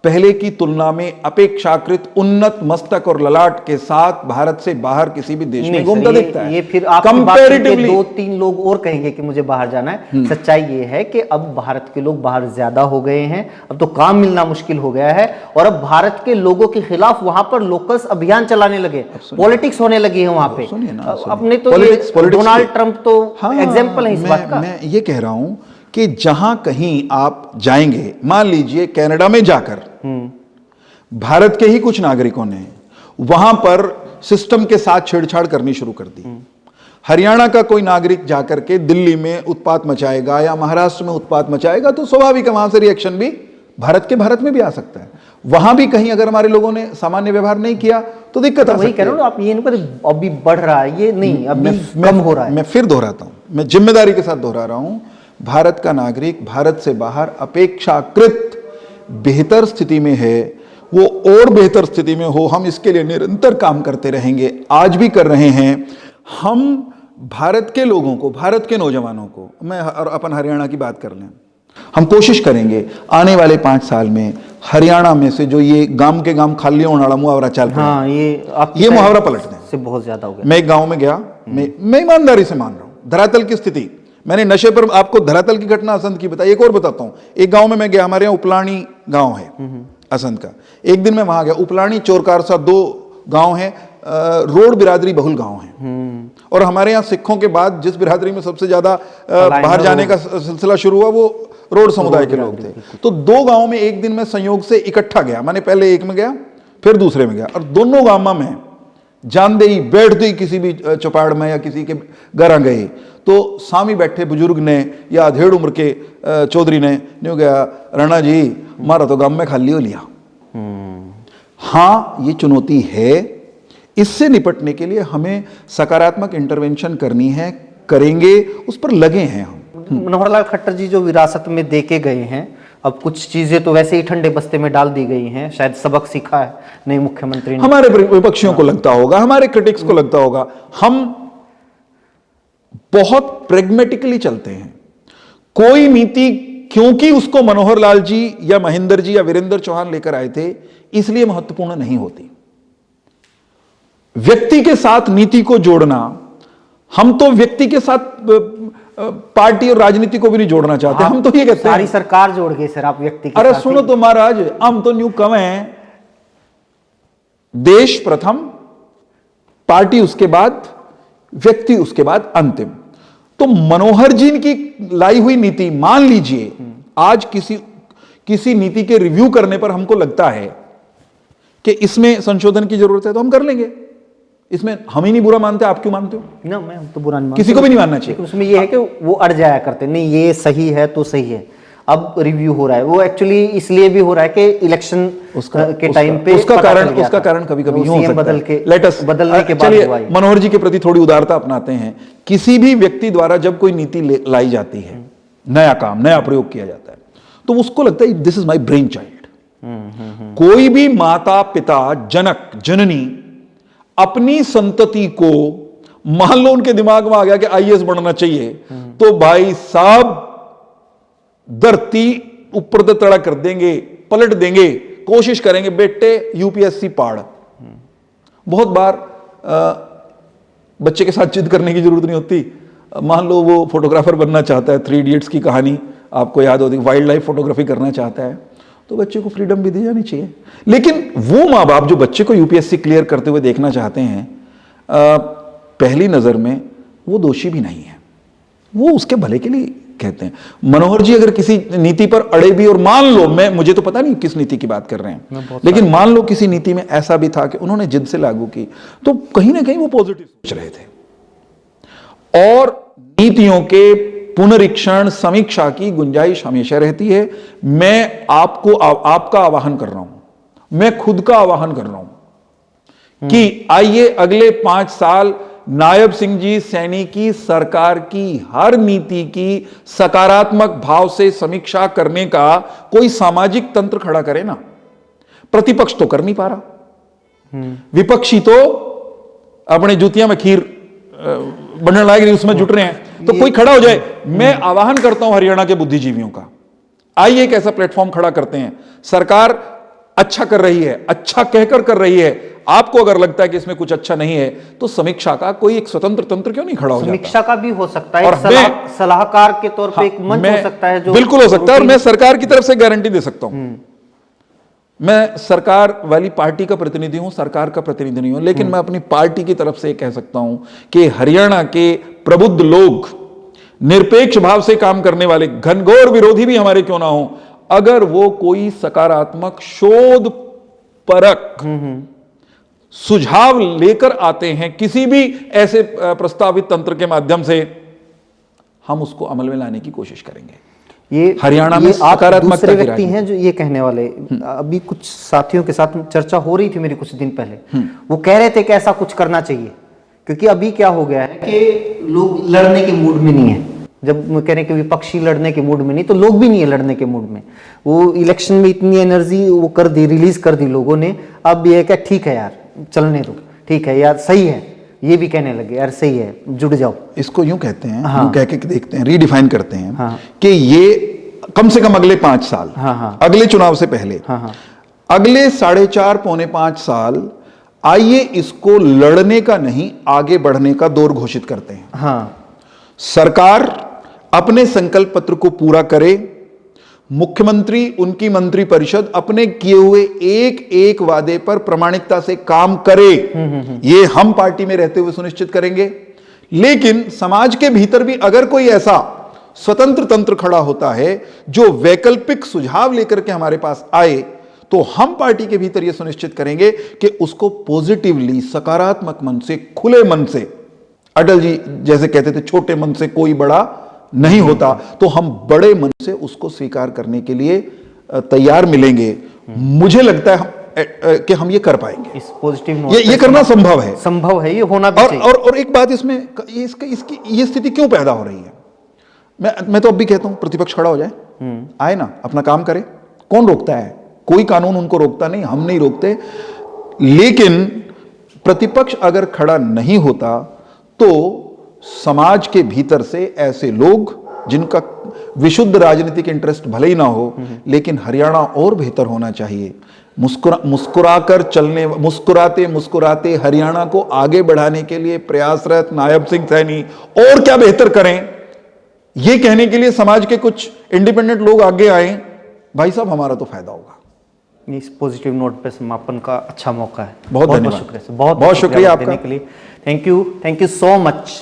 पहले की तुलना में अपेक्षाकृत उन्नत मस्तक और ललाट के साथ भारत से बाहर किसी भी देश में घूमता दिखता है।
ये फिर आप कंपैरेटिवली 2-3 लोग और कहेंगे कि मुझे बाहर जाना है। सच्चाई ये है कि अब भारत के लोग बाहर ज्यादा हो गए हैं, अब तो काम मिलना मुश्किल हो गया है, और अब भारत के लोगों के खिलाफ वहां पर लोकल्स अभियान चलाने लगे, पॉलिटिक्स होने लगी है वहां पे। अपने तो डोनाल्ड ट्रंप तो एग्जाम्पल है इस बात का।
मैं ये कह रहा हूं कि जहां कहीं आप जाएंगे, मान लीजिए कनाडा में जाकर भारत के ही कुछ नागरिकों ने वहां पर सिस्टम के साथ छेड़छाड़ करनी शुरू कर दी। हरियाणा का कोई नागरिक जाकर के दिल्ली में उत्पात मचाएगा या महाराष्ट्र में उत्पात मचाएगा तो स्वाभाविक है वहां से रिएक्शन भी भारत में भी आ सकता है। वहां भी कहीं अगर हमारे लोगों ने सामान्य व्यवहार नहीं किया तो दिक्कत आ सकती है।
वही कह रहे हो आप, ये नहीं पता अभी बढ़ रहा है, ये नहीं अभी कम हो रहा है।
मैं फिर दोहराता हूं, मैं जिम्मेदारी के साथ दोहरा रहा हूं, भारत का नागरिक भारत से बाहर अपेक्षाकृत बेहतर स्थिति में है, वो और बेहतर स्थिति में हो, हम इसके लिए निरंतर काम करते रहेंगे, आज भी कर रहे हैं। हम भारत के लोगों को, भारत के नौजवानों को, मैं अपन हरियाणा की बात कर लें, हम कोशिश करेंगे आने वाले 5 साल में हरियाणा में से जो ये गांव के गांव खाली होने वाला मुहावरा चल रहा है,
हाँ, ये
मुहावरा पलट दें।
से बहुत ज्यादा हो गया।
मैं एक गांव में गया, मैं ईमानदारी से मान रहा हूं धरातल की स्थिति, मैंने नशे पर आपको धरातल की घटना असंध की बताई। एक और बताता हूं, एक गांव में मैं गया, हमारे यहाँ उपलाणी गांव है असंध का। एक दिन मैं वहां गया, उपलाणी चोरकारसा 2 गांव है, रोड बिरादरी बहुल गांव है, और हमारे यहाँ सिखों के बाद जिस बिरादरी में सबसे ज्यादा बाहर जाने का सिलसिला शुरू हुआ वो रोड समुदाय के लोग थे। तो 2 गांव में एक दिन मैं संयोग से इकट्ठा गया, मैंने पहले एक में गया फिर दूसरे में गया, और दोनों गांव में जानते ही बैठते ही किसी भी चौपाड़ में या किसी के घर गए तो सामी बैठे बुजुर्ग ने या अधेड़ उम्र के चौधरी ने न्यू गया, राणा जी हमारा तो गांव में खाली हो लिया। हाँ, ये चुनौती है, इससे निपटने के लिए हमें सकारात्मक इंटरवेंशन करनी है, करेंगे, उस पर लगे हैं हम।
मनोहर लाल खट्टर जी जो विरासत में देके गए हैं, अब कुछ चीजें तो वैसे ही ठंडे बस्ते में डाल दी गई हैं, शायद सबक सीखा है नए मुख्यमंत्री ने।
हमारे विपक्षियों को लगता होगा, हमारे क्रिटिक्स को लगता होगा, हम बहुत प्रेग्मेटिकली चलते हैं। कोई नीति क्योंकि उसको मनोहर लाल जी या महेंद्र जी या वीरेंद्र चौहान लेकर आए थे इसलिए महत्वपूर्ण नहीं होती। व्यक्ति के साथ नीति को जोड़ना, हम तो व्यक्ति के साथ पार्टी और राजनीति को भी नहीं जोड़ना चाहते, हम तो ये कहते हैं
सारी सरकार जोड़ गई सर, आप व्यक्ति के
अरे
साथ
सुनो तो महाराज, हम तो न्यू कम हैं, देश प्रथम, पार्टी उसके बाद, व्यक्ति उसके बाद अंतिम। तो मनोहर जी की लाई हुई नीति, मान लीजिए आज किसी नीति के रिव्यू करने पर हमको लगता है कि इसमें संशोधन की जरूरत है तो हम कर लेंगे, इसमें हम ही नहीं बुरा मानते, आप क्यों मानते हो?
ना, मैं तो बुरा नहीं मानता,
किसी को भी नहीं मानना चाहिए।
उसमें ये है कि वो अड़ जाया करते, नहीं ये सही है तो सही है। अब रिव्यू हो रहा है, वो एक्चुअली इसलिए भी हो रहा है कि इलेक्शन के टाइम पे
उसका कारण कभी-कभी यूं हो सकता है।
बदलने के बाद हुआ है।
मनोहर जी के प्रति थोड़ी उदारता अपनाते हैं। किसी भी व्यक्ति द्वारा जब कोई नीति लाई जाती है, नया काम, नया प्रयोग किया जाता है, तो उसको लगता है this is my brain child. कोई भी माता पिता, जनक जननी अपनी संतति को, मान लो उनके दिमाग में आ गया कि आईएएस बनना चाहिए, तो भाई साहब धरती ऊपर से तड़ा कर देंगे, पलट देंगे, कोशिश करेंगे बेटे यूपीएससी पाड़। बहुत बार बच्चे के साथ जिद करने की जरूरत नहीं होती। मान लो वो फोटोग्राफर बनना चाहता है, 3 इडियट्स की कहानी आपको याद होती, वाइल्ड लाइफ फोटोग्राफी करना चाहता है, तो बच्चे को फ्रीडम भी दी जानी चाहिए। लेकिन वो माँ बाप जो बच्चे को यूपीएससी क्लियर करते हुए देखना चाहते हैं, पहली नजर में वो दोषी भी नहीं है, वो उसके भले के लिए कहते हैं। मनोहर जी अगर किसी नीति पर अड़े भी, और मान लो, मुझे तो पता नहीं किस नीति की बात कर रहे हैं, लेकिन मान लो किसी नीति में ऐसा भी था कि उन्होंने जिद से लागू की, तो कहीं ना कहीं वो पॉजिटिव सोच रहे थे। और नीतियों के पुनरीक्षण, समीक्षा की गुंजाइश हमेशा रहती है। मैं आपका आह्वान कर रहा हूं, मैं खुद का आह्वान कर रहा हूं कि आइए अगले 5 साल नायब सिंह जी सैनी की सरकार की हर नीति की सकारात्मक भाव से समीक्षा करने का कोई सामाजिक तंत्र खड़ा करे ना। प्रतिपक्ष तो कर नहीं पा रहा, विपक्षी तो अपने जूतियां में खीर बनने लायक नहीं, उसमें जुट रहे हैं, तो कोई खड़ा हो जाए। मैं आह्वान करता हूं हरियाणा के बुद्धिजीवियों का, आइए एक ऐसा प्लेटफॉर्म खड़ा करते हैं। सरकार अच्छा कर रही है, अच्छा कहकर कर रही है, आपको अगर लगता है कि इसमें कुछ अच्छा नहीं है तो समीक्षा का कोई एक स्वतंत्र तंत्र क्यों नहीं खड़ा हो जाता?
समीक्षा का भी हो सकता है,
और
सलाहकार के तौर पे एक मंच हो सकता है जो
बिल्कुल हो सकता है। और मैं सरकार की तरफ से गारंटी दे सकता हूं, मैं सरकार वाली पार्टी का प्रतिनिधि हूं, सरकार का प्रतिनिधि नहीं हूं, लेकिन मैं अपनी पार्टी की तरफ से कह सकता हूं कि हरियाणा के प्रबुद्ध लोग, निरपेक्ष भाव से काम करने वाले, घनघोर विरोधी भी हमारे क्यों ना हो, अगर वो कोई सकारात्मक शोध परक सुझाव लेकर आते हैं किसी भी ऐसे प्रस्तावित तंत्र के माध्यम से, हम उसको अमल में लाने की कोशिश करेंगे।
ये
हरियाणा में
आप
सकारात्मकता
दूसरे
की
व्यक्ति हैं जो ये कहने वाले। अभी कुछ साथियों के साथ चर्चा हो रही थी मेरी कुछ दिन पहले, वो कह रहे थे कि ऐसा कुछ करना चाहिए, क्योंकि अभी क्या हो गया है कि लोग लड़ने के मूड में नहीं है। जब वो कह रहे हैं कि विपक्षी लड़ने के मूड में नहीं, तो लोग भी नहीं है लड़ने के मूड में। वो इलेक्शन में इतनी एनर्जी वो कर दी, रिलीज कर दी लोगों ने। अब ये क्या, ठीक है यार चलने दो, ठीक है यार सही है, ये भी कहने लगे यार सही है जुड़ जाओ।
इसको यूं कहते हैं,
हाँ।
यूं कह के देखते हैं, रीडिफाइन करते हैं
हाँ।
कि ये कम से कम अगले 5 साल,
हाँ, हाँ।
अगले चुनाव से पहले,
हाँ, हाँ।
अगले 4.5 पौने 5 साल, आइए इसको लड़ने का नहीं आगे बढ़ने का दौर घोषित करते हैं।
हाँ,
सरकार अपने संकल्प पत्र को पूरा करे, मुख्यमंत्री उनकी मंत्रिपरिषद अपने किए हुए एक एक वादे पर प्रामाणिकता से काम करे, ये हम पार्टी में रहते हुए सुनिश्चित करेंगे। लेकिन समाज के भीतर भी अगर कोई ऐसा स्वतंत्र तंत्र खड़ा होता है जो वैकल्पिक सुझाव लेकर के हमारे पास आए, तो हम पार्टी के भीतर यह सुनिश्चित करेंगे कि उसको पॉजिटिवली, सकारात्मक मन से, खुले मन से, अटल जी जैसे कहते थे छोटे मन से कोई बड़ा नहीं होता, तो हम बड़े मन से उसको स्वीकार करने के लिए तैयार मिलेंगे। मुझे लगता है कि हम ये कर पाएंगे।
इस पॉजिटिव नोट
ये करना संभव है,
संभव है, ये होना भी चाहिए।
और एक बात इसमें, इसकी ये स्थिति क्यों पैदा हो रही है, मैं तो अब भी कहता हूं प्रतिपक्ष खड़ा हो जाए, आए ना, अपना काम करे। कौन रोकता है? कोई कानून उनको रोकता नहीं, हम नहीं रोकते। लेकिन प्रतिपक्ष अगर खड़ा नहीं होता तो समाज के भीतर से ऐसे लोग जिनका विशुद्ध राजनीतिक इंटरेस्ट भले ही ना हो, लेकिन हरियाणा और बेहतर होना चाहिए, मुस्कुराकर चलने, मुस्कुराते मुस्कुराते हरियाणा को आगे बढ़ाने के लिए प्रयासरत नायब सिंह सैनी और क्या बेहतर करें, यह कहने के लिए समाज के कुछ इंडिपेंडेंट लोग आगे आए, भाई साहब हमारा तो फायदा होगा।
इस पॉजिटिव नोट पे समापन का अच्छा मौका है।
बहुत
बहुत
धन्यवाद।
शुक्रिया, बहुत
शुक्रिया आपका
देने के लिए। Thank you so much.